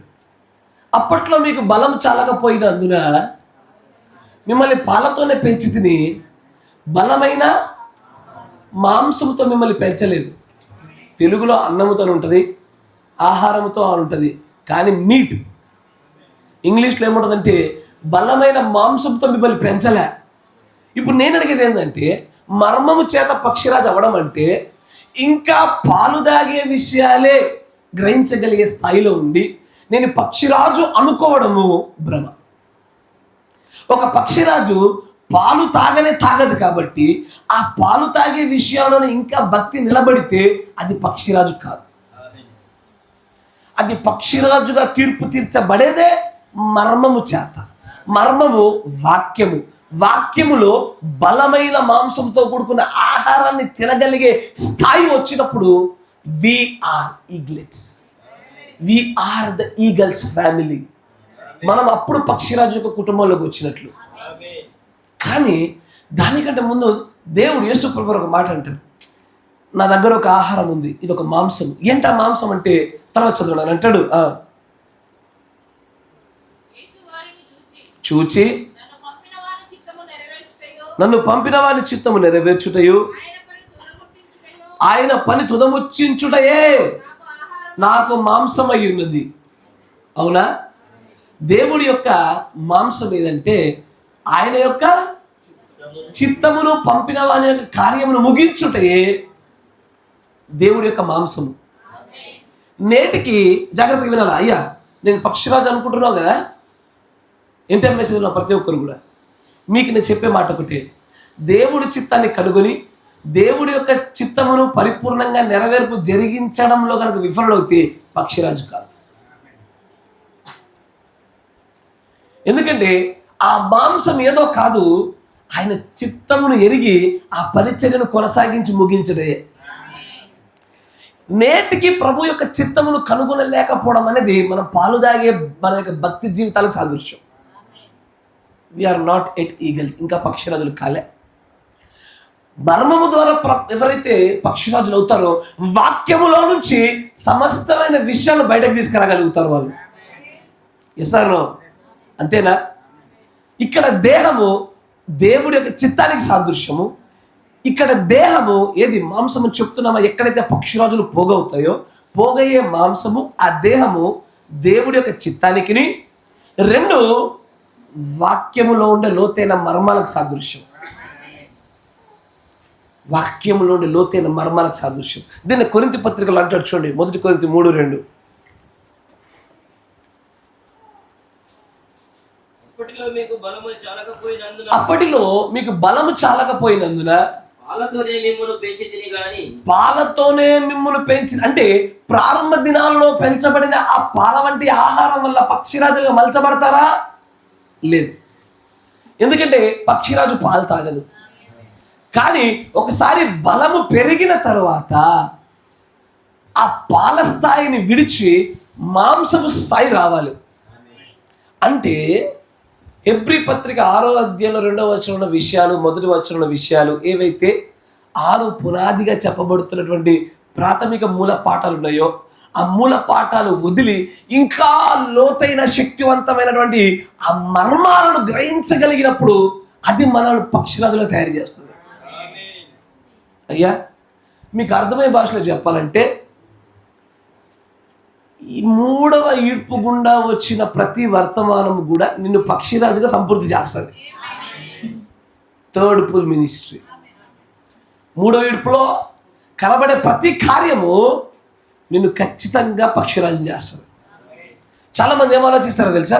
అప్పట్లో మీకు బలం చాలకపోయినందున మిమ్మల్ని పాలతోనే పెంచి తిని బలమైన మాంసంతో మిమ్మల్ని పెంచలేదు. తెలుగులో అన్నముతో ఉంటుంది, ఆహారంతో ఉంటుంది, కానీ మీట్ ఇంగ్లీష్లో ఏముంటుందంటే బలమైన మాంసంతో మిమ్మల్ని పెంచలే. ఇప్పుడు నేను అడిగేది ఏంటంటే మర్మము చేత పక్షిరాజు అవ్వడం అంటే ఇంకా పాలు దాగే విషయాలే గ్రహించగలిగే స్థాయిలో ఉండి నేను పక్షిరాజు అనుకోవడము భ్రమ. ఒక పక్షిరాజు పాలు తాగదు కాబట్టి ఆ పాలు తాగే విషయాలను ఇంకా భక్తి నిలబడితే అది పక్షిరాజు కాదు. అది పక్షిరాజుగా తీర్పు తీర్చబడేదే మర్మము చేత. మర్మము వాక్యము. వాక్యములో బలమైన మాంసంతో కూడుకున్న ఆహారాన్ని తినగలిగే స్థాయి వచ్చినప్పుడు we are eaglets, we are the eagles family. మనం అప్పుడు పక్షిరాజు యొక్క కుటుంబంలోకి వచ్చినట్లు. కానీ దానికంటే ముందు దేవుడు యేసు ప్రభువు ఒక మాట అంటారు, నా దగ్గర ఒక ఆహారం ఉంది, ఇది ఒక మాంసం. ఏంటి ఆ మాంసం అంటే తర్వాత చదవడానికి అంటాడు, చూచి నన్ను పంపిన వారి చిత్తము నెరవేర్చుటయు ఆయన పని తుదముచ్చించుటయే నాకు మాంసం అయి ఉన్నది. అవునా? దేవుడి యొక్క మాంసం ఏదంటే ఆయన యొక్క చిత్తమును, పంపిన వాని యొక్క కార్యమును ముగించుటయే దేవుడి యొక్క మాంసము. నేటికి జాగ్రత్తగా వినాలా? అయ్యా నేను పక్షిరాజు అనుకుంటున్నావు కదా, ఇంటర్ మెసేజ్లో ప్రతి ఒక్కరు కూడా మీకు నేను చెప్పే మాట ఒకటే, దేవుడి చిత్తాన్ని కనుగొని దేవుడి యొక్క చిత్తమును పరిపూర్ణంగా నెరవేర్పు జరిగించడంలో కనుక విఫలవుతే పక్షిరాజు కాదు. ఎందుకంటే ఆ మాంసం ఏదో కాదు, ఆయన చిత్తమును ఎరిగి ఆ పరిచర్యను కొనసాగించి ముగించడే. నేటికి ప్రభు యొక్క చిత్తమును కనుగొనలేకపోవడం అనేది మనం పాలు దాగే మన యొక్క భక్తి జీవితాలకు సాదృశ్యం. వీఆర్ నాట్ ఎట్ ఈగల్స్, ఇంకా పక్షిరాజులు కాలే. మర్మము ద్వారా ఎవరైతే పక్షిరాజులు అవుతారో వాక్యములో నుంచి సమస్తమైన విషయాలు బయటకు తీసుకురాగలుగుతారు వాళ్ళు. Yes or no? అంతేనా? ఇక్కడ దేహము దేవుడి యొక్క చిత్తానికి సాదృశ్యము. ఇక్కడ దేహము ఏది మాంసము చెప్తున్నామో, ఎక్కడైతే పక్షిరాజులు పోగవుతాయో పోగయ్యే మాంసము ఆ దేహము దేవుడి యొక్క చిత్తానికి, రెండు వాక్యములో ఉండే లోతైన మర్మాలకు సాదృశ్యం. వాక్యములో ఉండే లోతైన మర్మాలకు సాదృశ్యం. దీన్ని కొరింథీ పత్రికలు అంటాడు చూడండి, 1 కొరింథీ 3:2. అప్పటిలో మీకు బలము చాలకపోయినందున పాలతోనే మిమ్మును పెంచి, అంటే ప్రారంభ దినాల్లో పెంచబడిన ఆ పాల వంటి ఆహారం వల్ల పక్షిరాజులుగా మలచబడతారా? లేదు. ఎందుకంటే పక్షిరాజు పాలు తాగదు. కానీ ఒకసారి బలము పెరిగిన తరువాత ఆ పాల స్థాయిని విడిచి మాంసపు స్థాయి రావాలి. అంటే హెబ్రీ పత్రిక 6వ అధ్యాయంలో 2వ వచనంలో ఉన్న విషయాలు, 1వ వచనంలో ఉన్న విషయాలు ఏవైతే 6 పునాదిగా చెప్పబడుతున్నటువంటి ప్రాథమిక మూల పాఠాలు ఉన్నాయో ఆ మూల పాఠాలు వదిలి ఇంకా లోతైన శక్తివంతమైనటువంటి ఆ మర్మాలను గ్రహించగలిగినప్పుడు అది మనల్ని పక్షిరాజులో తయారు చేస్తుంది. అయ్యా మీకు అర్థమయ్యే భాషలో చెప్పాలంటే ఈ మూడవ ఈడ్పు గుండా వచ్చిన ప్రతి వర్తమానం కూడా నిన్ను పక్షిరాజుగా సంపూర్తి చేస్తుంది. Third pull ministry. మూడవ ఈడ్పులో కనబడే ప్రతి కార్యము నిన్ను ఖచ్చితంగా పక్షిరాజు చేస్తుంది. చాలామంది ఏం ఆలోచిస్తారో తెలుసా,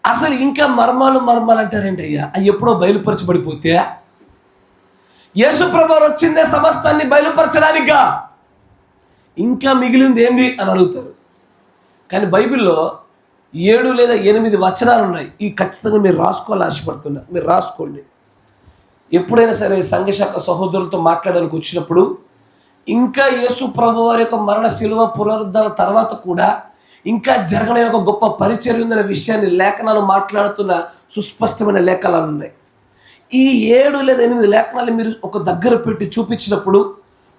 అసలు ఇంకా మర్మాలు అంటారేంటి అయ్యా, అవి ఎప్పుడో బయలుపరచబడిపోతే యేసు ప్రభువు వచ్చిందే సమస్తాన్ని బయలుపరచడానికా, ఇంకా మిగిలింది ఏంది అని అడుగుతారు. కానీ బైబిల్లో 7 లేదా 8 వచనాలు ఉన్నాయి. ఇవి ఖచ్చితంగా మీరు రాసుకోవాలి, ఆశపడుతున్నా మీరు రాసుకోండి. ఎప్పుడైనా సరే సంఘశాఖ సహోదరులతో మాట్లాడడానికి వచ్చినప్పుడు ఇంకా యేసు ప్రభు వారి యొక్క మరణ శిలువ పునరుద్ధరణ తర్వాత కూడా ఇంకా జరగని ఒక గొప్ప పరిచర్య ఉందనే విషయాన్ని లేఖనాలు మాట్లాడుతున్న సుస్పష్టమైన లేఖనాలు ఉన్నాయి. ఈ 7 లేదా 8 లేఖనాలు మీరు ఒక దగ్గర పెట్టి చూపించినప్పుడు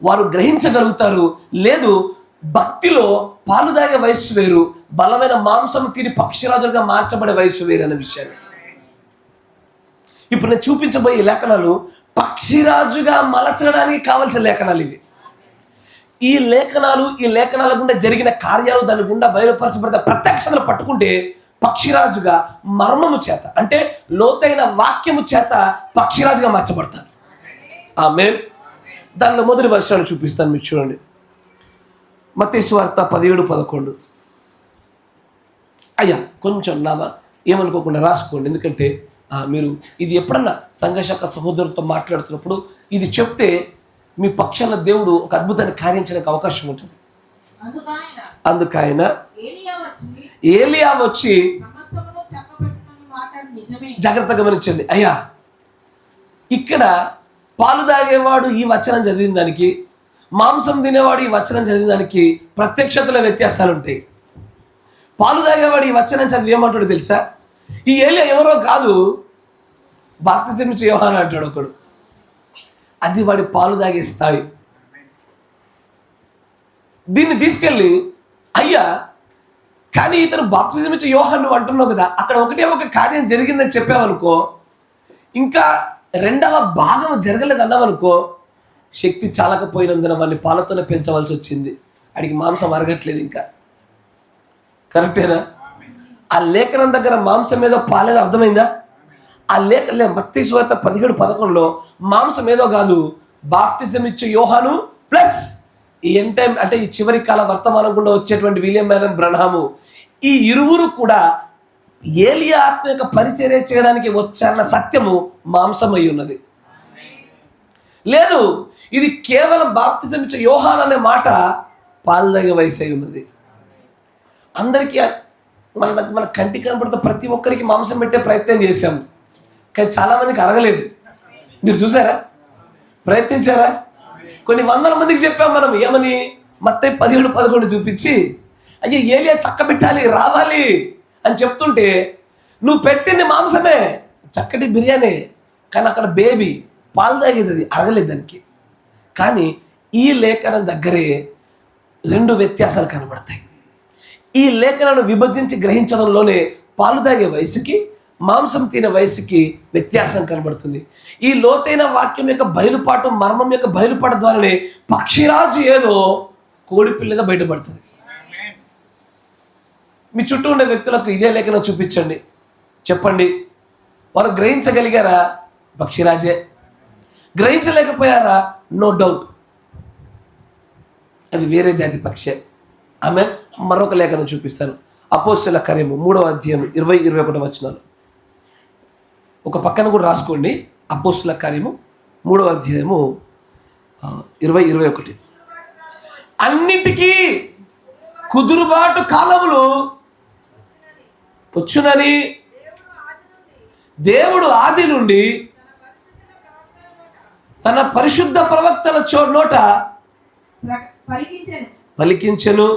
వారు గ్రహించగలుగుతారు. లేదు, భక్తిలో పాలు తాగే వయస్సు వేరు, బలమైన మాంసం తిని పక్షిరాజులుగా మార్చబడే వయస్సు వేరు అనే విషయాన్ని ఇప్పుడు నేను చూపించబోయే లేఖనాలు పక్షిరాజుగా మలచడానికి కావలసిన లేఖనాలు ఇవి. ఈ లేఖనాల గుండా జరిగిన కార్యాలు దాని గుండా బయలుపరచబడిన ప్రత్యక్షతలు పట్టుకుంటే పక్షిరాజుగా మర్మము చేత, అంటే లోతైన వాక్యము చేత పక్షిరాజుగా మార్చబడతారు. ఆమేన్. దానిలో మొదటి వర్షాలు చూపిస్తాను, మీకు చూడండి. మత్తయి సువార్త 17:11. అయ్యా కొంచెం ఏమనుకోకుండా రాసుకోండి, ఎందుకంటే మీరు ఇది ఎప్పుడన్నా సంఘశాఖ సహోదరులతో మాట్లాడుతున్నప్పుడు ఇది చెప్తే మీ పక్షాన దేవుడు ఒక అద్భుతాన్ని కార్యం చేయడానికి అవకాశం ఉంటుంది. అందుకైన ఏలియా వచ్చి జాగ్రత్తగా గమనించండి. అయ్యా ఇక్కడ పాలు తాగేవాడు ఈ వచనం చదివిన దానికి, మాంసం తినేవాడు ఈ వచనం చదివిన దానికి ప్రత్యక్షతలో వ్యత్యాసాలు ఉంటాయి. పాలు తాగేవాడు ఈ వచనం చదివి ఏమంటాడు తెలుసా, ఈ ఏలియా ఎవరో కాదు, బాప్తిసం ఇచ్చే యోహాను అంటాడు ఒకడు. అది వాడి పాలు తాగే స్థాయి. దీన్ని తీసుకెళ్ళి అయ్యా కానీ ఇతను బాప్తిసం ఇచ్చే యోహాను అంటున్నావు కదా, అక్కడ ఒక కార్యం జరిగిందని చెప్పావనుకో, ఇంకా రెండవ భాగం జరగలేదు అన్నామనుకో, శక్తి చాలకపోయినందున వాడిని పాలతోనే పెంచవలసి వచ్చింది, అడిగి మాంసం అరగట్లేదు ఇంకా. కరెక్టేనా? ఆ లేఖనం దగ్గర మాంసం ఏదో పాలేదో అర్థమైందా? ఆ మత్తయి సువార్త 17:11 మాంసం ఏదో కాదు, బాప్తిజం ఇచ్చే యోహాను ప్లస్ ఈ ఎండ్ టైం, అంటే ఈ చివరి కాల వర్తమానం గుండా వచ్చేటువంటి విలియం మ్యారన్ బ్రన్హాము, ఈ ఇరువురు కూడా ఏలియా ఆత్మ యొక్క పరిచర్య చేయడానికి వచ్చారన్న సత్యము మాంసం అయి ఉన్నది. లేదు, ఇది కేవలం బాప్తిజం ఇచ్చే యోహాను అనే మాట పాల్దాగే వయసు అయి ఉన్నది. అందరికీ మన కంటికి కనపడితే ప్రతి ఒక్కరికి మాంసం పెట్టే ప్రయత్నం చేశాము, కానీ చాలామందికి అరగలేదు. మీరు చూసారా? ప్రయత్నించారా? కొన్ని వందల మందికి చెప్పాం మనం. ఏమని? మత్తయి 17:11 చూపించి అయ్యా ఏలియా చక్క పెట్టాలి, రావాలి అని చెప్తుంటే నువ్వు పెట్టింది మాంసమే, చక్కటి బిర్యానీ, కానీ అక్కడ బేబీ పాలు తాగేది, అది అరగలేదు దానికి. కానీ ఈ లేఖనం దగ్గరే 2 వ్యత్యాసాలు కనబడతాయి. ఈ లేఖనాన్ని విభజించి గ్రహించడంలోనే పాలు తాగే వయసుకి మాంసం తినే వయసుకి వ్యత్యాసం కనబడుతుంది. ఈ లోతైన వాక్యం యొక్క బయలుపాటు, మర్మం యొక్క బయలుపాటు ద్వారానే పక్షిరాజు ఏదో కోడిపిల్లగా బయటపడుతుంది. మీ చుట్టూ ఉండే వ్యక్తులకు ఇదే లేఖనం చూపించండి, చెప్పండి, వారు గ్రహించగలిగారా? పక్షిరాజే. గ్రహించలేకపోయారా? నో డౌట్ అది వేరే జాతి పక్షే. ఆమె మరొక లేఖనం చూపిస్తాను. అపోస్తలుల కార్యము 3వ అధ్యాయం 20-21 వచనాలు ఒక పక్కన కూడా రాసుకోండి. అపోస్తలుల కార్యము 3వ అధ్యాయము 20-21. అన్నిటికీ కుదురుబాటు కాలములు వచ్చునని దేవుడు ఆది నుండి తన పరిశుద్ధ ప్రవక్తల నోట పలికించెను.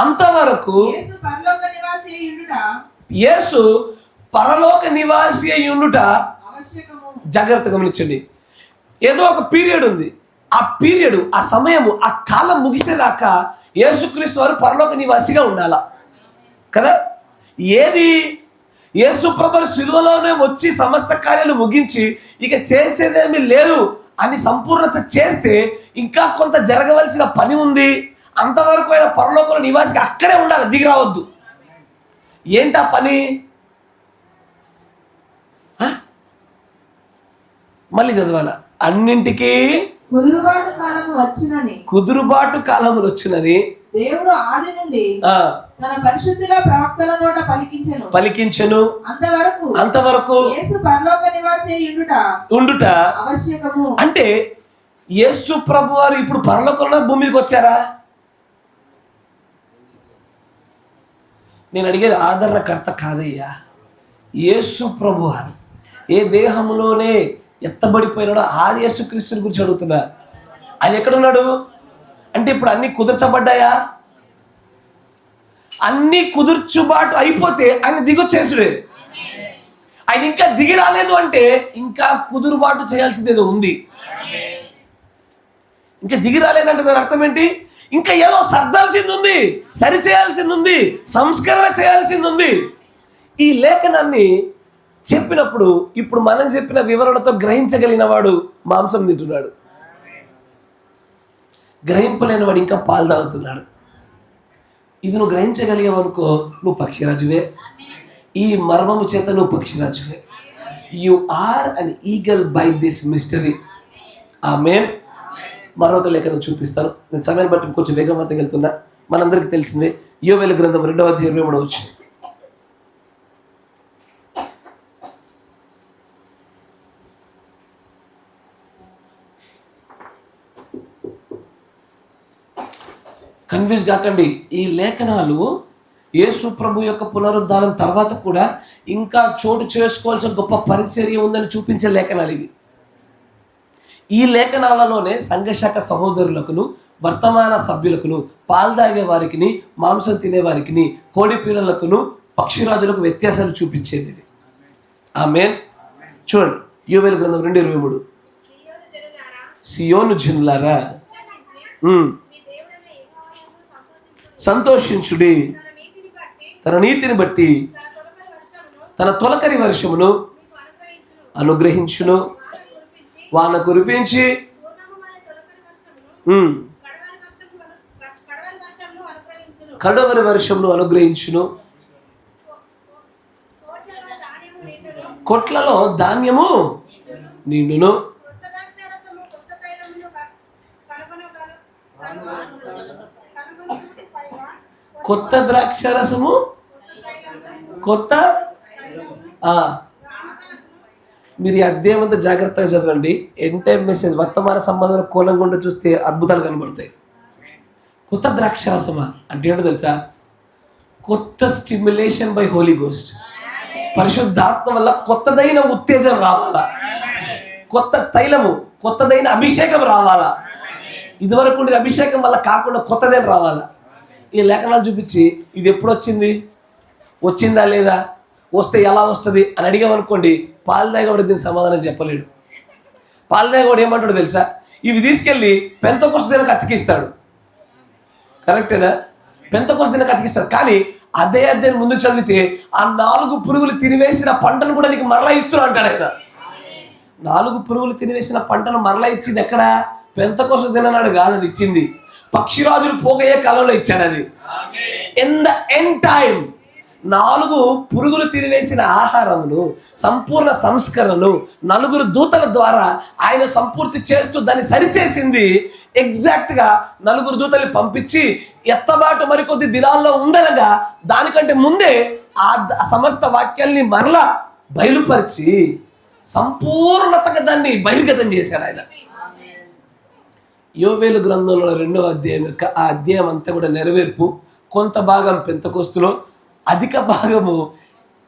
అంతవరకు యేసు పరలోక నివాసి అయి ఉండుట జాగ్రత్తగా గమనించండి. ఏదో ఒక పీరియడ్ ఉంది, ఆ పీరియడ్, ఆ సమయము, ఆ కాలం ముగిసేదాకా యేసుక్రీస్తు వారు పరలోక నివాసిగా ఉండాలా కదా. ఏది? యేసు ప్రభువు శిలువలోనే వచ్చి సమస్త కార్యాలు ముగించి ఇక చేసేదేమీ లేదు అని సంపూర్ణత చేస్తే ఇంకా కొంత జరగవలసిన పని ఉంది. అంతవరకు ఆయన పరలోకంలో నివాసిగా అక్కడే ఉండాలి, దిగి రావద్దు. ఏంటా పని? మళ్ళీ చదవాల. అన్నింటికీ కుదురుబాటు కాలములు వచ్చునని దేవుడు ఆది నుండి తన పరిశుద్ధుల ప్రవక్తల నోట పలికించెను. అంతవరకు యేసు పరలోక నివాసి ఉండుట ఆవశ్యకము. అంటే యేసు ప్రభు వారు ఇప్పుడు పరలోకంలో భూమికి వచ్చారా? నేను అడిగేది ఆదరణకర్త కాదయ్యా. యేసు ప్రభు వారు ఏ దేహంలోనే ఎత్తబడిపోయినాడో ఆ యేసుక్రీస్తుని గురించి అడుగుతున్నా. ఆయన ఎక్కడున్నాడు అంటే ఇప్పుడు అన్ని కుదర్చబడ్డాయా? అన్ని కుదుర్చుబాటు అయిపోతే ఆయన దిగొచ్చేసుడే. ఆయన ఇంకా దిగి రాలేదు అంటే ఇంకా కుదురుబాటు చేయాల్సింది ఏదో ఉంది. ఇంకా దిగి రాలేదంటే దాని అర్థం ఏంటి? ఇంకా ఏదో సర్దాల్సింది ఉంది, సరి చేయాల్సింది ఉంది, సంస్కరణ చేయాల్సింది ఉంది. ఈ లేఖనాన్ని చెప్పినప్పుడు ఇప్పుడు మనం చెప్పిన వివరణతో గ్రహించగలిగిన వాడు మాంసం తింటున్నాడు, గ్రహింపలేని వాడు ఇంకా పాలు తాగుతున్నాడు. ఇది నువ్వు గ్రహించగలిగావనుకో నువ్వు పక్షిరాజువే. ఈ మర్మము చేత నువ్వు పక్షిరాజువే. You are an eagle by this mystery. Amen. మరొక లేఖను చూపిస్తాను. నేను సమయాన్ని బట్టి కొంచెం వేగవంతంగా వెళ్తున్నా. మనందరికీ తెలిసిందే యోవేలు గ్రంథం 2వ అధ్యాయం 23వ వచనం. కన్ఫ్యూజ్ కాకండి. ఈ లేఖనాలు యేసు ప్రభు యొక్క పునరుద్ధానం తర్వాత కూడా ఇంకా చోటు చేసుకోవాల్సిన గొప్ప పరిచర్య ఉందని చూపించే లేఖనాలు ఇవి. ఈ లేఖనాలలోనే సంఘశాఖ సహోదరులకును, వర్తమాన సభ్యులకును, పాలు తాగే వారికి, మాంసం తినే వారికి, కోడి పిల్లలకును, పక్షిరాజులకు వ్యత్యాసాలు చూపించేది. ఆమేన్. చూడండి యోవేలు గ్రంథం 2:23. సియోను జనులారా సంతోషించుడి, తన నీతిని బట్టి తన తొలకరి వర్షమును అనుగ్రహించును, వాన కురిపించి కడవరి వర్షమును అనుగ్రహించును, కొట్లలో ధాన్యము నిండును. కొత్త ద్రాక్షరసము కొత్త మీరు ఈ అధ్యాయం అంతా జాగ్రత్తగా చదవండి. ఎంటైర్ మెసేజ్ వర్తమాన సంబంధమైన కోణం గుండా చూస్తే అద్భుతాలు కనబడతాయి. కొత్త ద్రాక్షరసమా అంటే ఏంటో తెలుసా? కొత్త స్టిమ్యులేషన్ బై హోలీ గోస్ట్. పరిశుద్ధాత్మ వల్ల కొత్తదైన ఉత్తేజం రావాలా, కొత్త తైలము, కొత్తదైన అభిషేకం రావాలా. ఇదివరకు ఉండే అభిషేకం వల్ల కాకుండా కొత్తదైన రావాలా. ఈ లేఖనాలు చూపించి ఇది ఎప్పుడు వచ్చింది, వచ్చిందా లేదా, వస్తే ఎలా వస్తుంది అని అడిగామనుకోండి, పాలదాయగోడు దీనికి సమాధానం చెప్పలేడు. పాలదాయగోడు ఏమంటాడు తెలుసా? ఇవి తీసుకెళ్ళి పెంతెకొస్తు దినానికి అతికిస్తాడు. కరెక్టేనా? పెంతెకొస్తు దినానికి అతికిస్తాడు. కానీ అదే అధ్యాయం ముందు చదివితే ఆ 4 పురుగులు తినివేసిన పంటను కూడా నీకు మరలా ఇస్తున్నా అంటాడు ఆయన. 4 పురుగులు తినివేసిన పంటను మరలా ఇచ్చింది ఎక్కడ? పెంతెకొస్తు దినానాడు కాదు అది ఇచ్చింది, పక్షిరాజులు పోగయ్యే కాలంలో ఇచ్చాడు అది. ఇన్ ద ఎండ్ టైం 4 పురుగులు తినివేసిన ఆహారమును, సంపూర్ణ సంస్కరణను 4 దూతల ద్వారా ఆయన సంపూర్తి చేస్తూ దాన్ని సరిచేసింది. ఎగ్జాక్ట్గా 4 దూతల్ని పంపించి ఎత్తబాటు మరికొద్ది దినాల్లో ఉండగా దానికంటే ముందే ఆ సమస్త వాక్యాల్ని మరలా బయలుపరిచి సంపూర్ణతగా దాన్ని బహిర్గతం చేశాడు ఆయన. యోవేలు గ్రంథంలో 2వ అధ్యాయం యొక్క ఆ అధ్యాయం అంతా కూడా నెరవేర్పు. కొంత భాగం పెంతెకొస్తులో, అధిక భాగము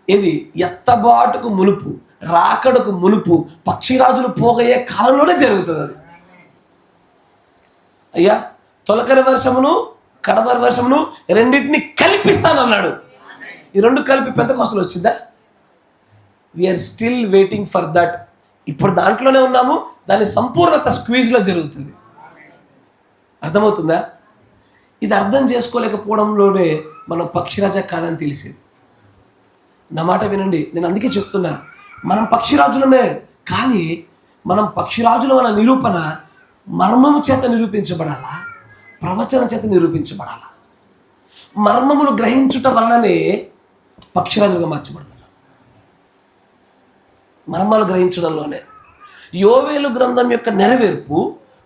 ఇది ఎత్తబాటుకు మునుపు, రాకడకు మునుపు, పక్షిరాజులు పోగయ్యే కాలంలోనే జరుగుతుంది అది. అయ్యా తొలకరి వర్షమును కడవరి వర్షమును రెండింటిని కల్పిస్తానన్నాడు. ఈ 2 కలిపి పెంతెకొస్తులో వచ్చిందా? We are still waiting for that. ఇప్పుడు దాంట్లోనే ఉన్నాము. దాని సంపూర్ణత స్క్వీజ్లో జరుగుతుంది. అర్థమవుతుందా? ఇది అర్థం చేసుకోలేకపోవడంలోనే మనం పక్షిరాజా కాదని తెలిసేది. నా మాట వినండి, నేను అందుకే చెప్తున్నా, మనం పక్షిరాజులమే. కానీ మనం పక్షిరాజుల మన నిరూపణ మర్మము చేత నిరూపించబడాలా, ప్రవచన చేత నిరూపించబడాలి. మర్మములు గ్రహించుట వలననే పక్షిరాజులుగా మార్చబడుతున్నారు. మర్మాలు గ్రహించడంలోనే. యోవేలు గ్రంథం యొక్క నెరవేర్పు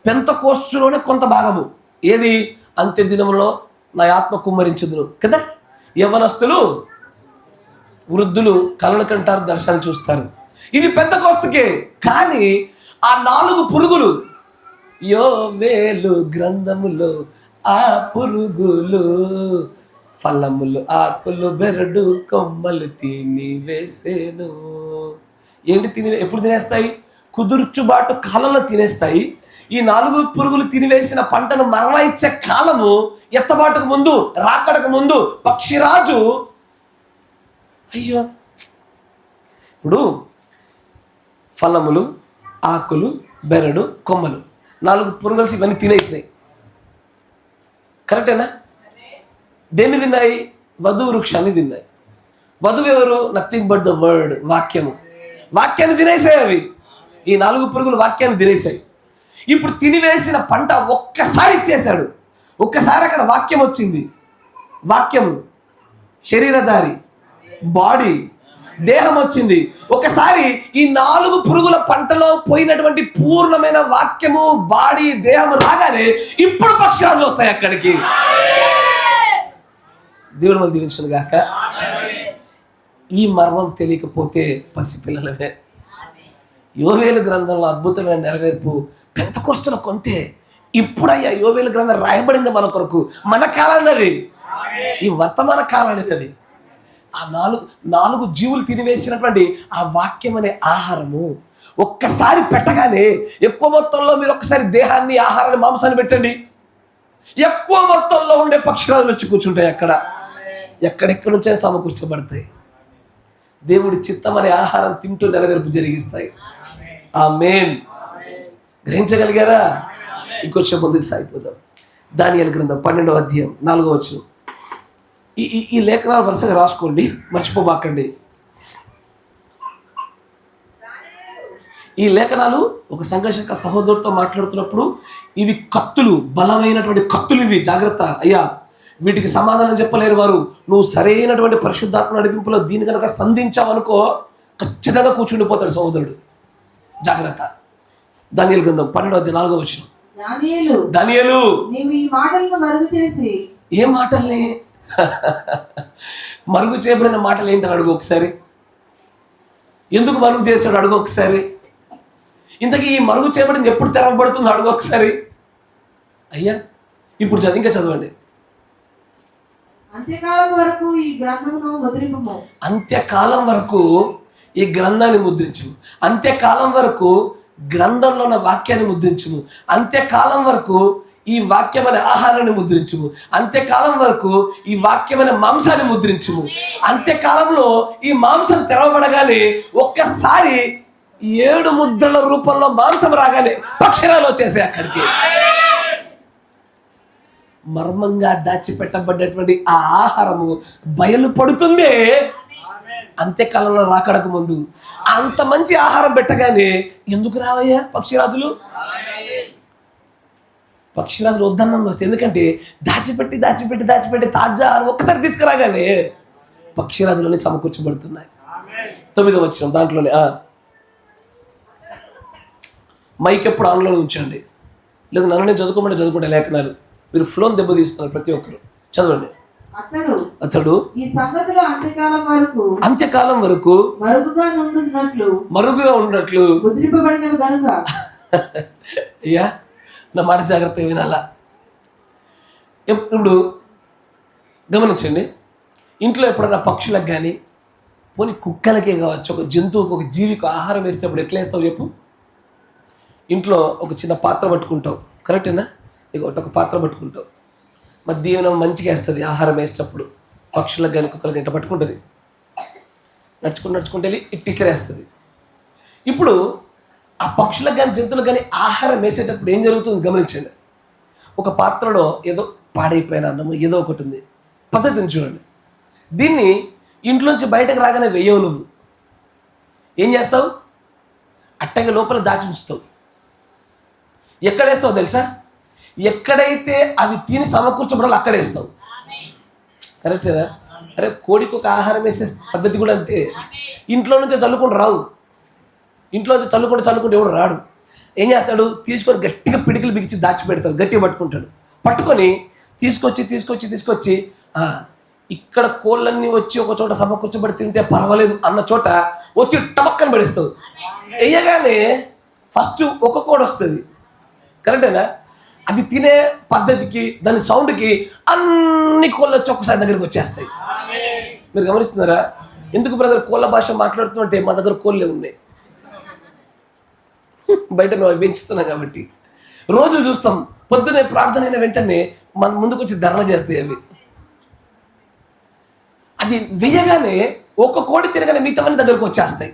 పెంతెకోస్తులోనే కొంత భాగము. ఏది? అంత్య దినములో నా ఆత్మ కుమ్మరించుదును కదా. యవ్వనస్తులు వృద్ధులు కలలు కంటారు, దర్శనాలు చూస్తారు. ఇది పెంతెకోస్తుకే. కానీ ఆ 4 పురుగులు యోవేలు గ్రంథములో ఆ పురుగులు ఫలములు ఆకులు బెరడు కొమ్మలు తిని వేసేను. ఏంటి ఎప్పుడు తినేస్తాయి? కుదుర్చుబాటు కాలంలో తినేస్తాయి. ఈ 4 పురుగులు తినివేసిన పంటను మరలా ఇచ్చే కాలము ఎత్తబాటుకు ముందు, రాకడకు ముందు పక్షిరాజు. అయ్యో, ఇప్పుడు ఫలములు ఆకులు బెరడు కొమ్మలు 4 పురుగులు ఇవన్నీ తినేసినాయి. కరెక్టేనా? దేన్ని తిన్నాయి? వధువు వృక్షాన్ని తిన్నాయి. వధువు ఎవరు? నథింగ్ బట్ ద వర్డ్, వాక్యము. వాక్యాన్ని తినేసాయి అవి. ఈ 4 పురుగులు వాక్యాన్ని తినేసాయి. ఇప్పుడు తినివేసిన పంట ఒక్కసారి ఇచ్చేశాడు. ఒక్కసారి అక్కడ వాక్యం వచ్చింది. వాక్యము శరీరధారి, బాడీ, దేహం వచ్చింది. ఒకసారి ఈ 4 పురుగుల పంటలో పోయినటువంటి పూర్ణమైన వాక్యము, బాడీ, దేహం రాగానే ఇప్పుడు పక్షిరాజులు వస్తాయి అక్కడికి. దేవుడు మనం దీవించను గాక. ఈ మర్మం తెలియకపోతే పసిపిల్లలవే. యోవేలు గ్రంథంలో అద్భుతమైన నెరవేర్పు పెంతెకోస్తులో కొంతే. ఇప్పుడయ్యా యోవేలు గ్రంథం రాయబడింది మన కొరకు, మన కాలం అది, ఈ వర్తమాన కాలానికి అది. ఆ 4 జీవులు తినివేసినటువంటి ఆ వాక్యం అనే ఆహారము ఒక్కసారి పెట్టగానే, ఎక్కువ మొత్తంలో మీరు ఒక్కసారి దేహాన్ని, ఆహారాన్ని, మాంసాన్ని పెట్టండి, ఎక్కువ మొత్తంలో ఉండే పక్షురాజులు వచ్చి కూర్చుంటాయి. అక్కడ ఎక్కడెక్కడి నుంచే సమకూర్చబడతాయి. దేవుడి చిత్తం అనే ఆహారం తింటూ నెరవేర్పు జరిగిస్తాయి. ఆమేన్. గ్రహించగలిగారా? ఇంకొంచెం ముందుకు సాగిపోదాం. దానియేలు గ్రంథం 12వ అధ్యాయం 4వ వచనం. ఈ లేఖనాలు వరుసగా రాసుకోండి, మర్చిపోబాకండి. ఈ లేఖనాలు ఒక సంఘర్షక సహోదరుడితో మాట్లాడుతున్నప్పుడు, ఇవి కత్తులు, బలమైనటువంటి కత్తులు ఇవి, జాగ్రత్త అయ్యా, వీటికి సమాధానం చెప్పలేరు వారు. నువ్వు సరైనటువంటి పరిశుద్ధాత్మ నడిపింపులో దీన్ని కనుక సంధించావనుకో ఖచ్చితంగా కూర్చుండిపోతాడు సహోదరుడు. జాగ్రత్త. దానియేలు గ్రంథం 12వ అధ్యాయం 4వ వచనం. దానియేలు, నీవు ఈ మాటలను మరుగు చేసి. ఏ మాటల్ని? మరుగు చేయబడిన మాటలు ఏంటని అడుగు ఒకసారి. ఎందుకు మరుగు చేశాడు అడుగు ఒకసారి. ఇంతకీ ఈ మరుగు చేయబడింది ఎప్పుడు తెరవబడుతుందో అడుగు ఒకసారి. అయ్యా ఇప్పుడు ఇంకా చదవండి. అంత్యకాలం వరకు ఈ గ్రంథమును ముద్రింపుము. అంత్యకాలం వరకు ఈ గ్రంథాన్ని ముద్రించుము. అంత్యకాలం వరకు గ్రంథంలో ఉన్న వాక్యాన్ని ముద్రించుము. అంత్యకాలం వరకు ఈ వాక్యమైన ఆహారాన్ని ముద్రించుము. అంత్యకాలం వరకు ఈ వాక్యమైన మాంసాన్ని ముద్రించుము. అంత్యకాలంలో ఈ మాంసం తెరవబడగానే ఒక్కసారి 7 ముద్రల రూపంలో మాంసం రాగానే పక్షురాలు వచ్చేసాయి అక్కడికి. మర్మంగా దాచిపెట్టబడ్డటువంటి ఆ ఆహారము బయలుపడుతుందే అంత్యకాలంలో రాకడకు ముందు. అంత మంచి ఆహారం పెట్టగానే ఎందుకు రావయ్యా పక్షిరాజులు? పక్షిరాజులు వద్దన్నం వస్తాయి. ఎందుకంటే దాచిపెట్టి దాచిపెట్టి దాచిపెట్టి తాజా ఒక్కసారి తీసుకురాగానే పక్షిరాజులని సమకూర్చబడుతున్నాయి. 9వ వచనం దాంట్లోనే. మైక్ ఎప్పుడు ఆన్లో ఉంచండి, లేదు నన్ను చదువుకోమంటే లేఖనాలు. మీరు ఫ్లోన్ దెబ్బతీస్తున్నారు ప్రతి ఒక్కరు. చదవండి. అతడు ఈ సంగతిలో అంత్యకాలం వరకు మరుగుగా ఉన్నట్లు ముద్రింపబడినవి గనుక. అయ్యా నా మాట జాగ్రత్తగా వినాలా. ఇప్పుడు గమనించండి, ఇంట్లో ఎప్పుడైనా పక్షులకు కానీ, పోనీ కుక్కలకే కావచ్చు, ఒక జంతువుకి, ఒక జీవికి ఆహారం వేసేటప్పుడు ఎట్లా వేస్తావు చెప్పు? ఇంట్లో ఒక చిన్న పాత్ర పట్టుకుంటావు, కరెక్టేనా? ఇక ఒక పాత్ర పట్టుకుంటావు, మధ్యాహ్నం మంచిగా వేస్తుంది ఆహారం వేసేటప్పుడు. పక్షులకు కానీ కుక్కలకి ఇట్లా పట్టుకుంటుంది, నడుచుకుంటూ వెళ్ళి ఇట్టిసిరేస్తుంది. ఇప్పుడు ఆ పక్షులకు కానీ జంతువులకు కానీ ఆహారం వేసేటప్పుడు ఏం జరుగుతుంది గమనించండి. ఒక పాత్రలో ఏదో పాడైపోయిన అన్నము ఏదో ఒకటి ఉంది, పద్ధతిని చూడండి. దీన్ని ఇంట్లోంచి బయటకు రాగానే వేయవు. నువ్వు ఏం చేస్తావు? అట్టగా లోపల దాచి ఉంచుతావు. ఎక్కడ వేస్తావు తెలుసా? ఎక్కడైతే అవి తిని సమకూర్చబడాలో అక్కడ వేస్తావు. కరెక్టేనా? అరే కోడికి ఒక ఆహారం వేసే పద్ధతి కూడా అంతే. ఇంట్లో నుంచే చల్లుకుంటూ రావు. ఇంట్లో నుంచి చల్లుకుంటూ ఎవడు రాడు. ఏం చేస్తాడు? తీసుకొని గట్టిగా పిడికిలు బిగించి దాచిపెడతాడు, గట్టిగా పట్టుకుంటాడు. పట్టుకొని తీసుకొచ్చి ఇక్కడ కోళ్ళన్నీ వచ్చి ఒక చోట సమకూర్చబడి తింటే పర్వాలేదు అన్న చోట వచ్చి టమక్కన పడేస్తావు. వేయగానే ఫస్ట్ ఒక కోడి వస్తుంది. కరెక్టేనా? అది తినే పద్ధతికి, దాని సౌండ్కి అన్ని కోళ్ళు వచ్చి ఒక్కసారి దగ్గరికి వచ్చేస్తాయి. మీరు గమనిస్తున్నారా? ఎందుకు బ్రదర్ కోళ్ళ భాష మాట్లాడుతుంటే మా దగ్గర కోళ్ళే ఉన్నాయి, బయట మేము పెంచుతున్నాం కాబట్టి. రోజు చూస్తాం, పొద్దునే ప్రార్థన అయిన వెంటనే మన ముందుకు వచ్చి ధర్నా చేస్తాయి అవి. అది వేయగానే ఒక కోడి తినగానే మిగతావన్నీ దగ్గరకు వచ్చేస్తాయి.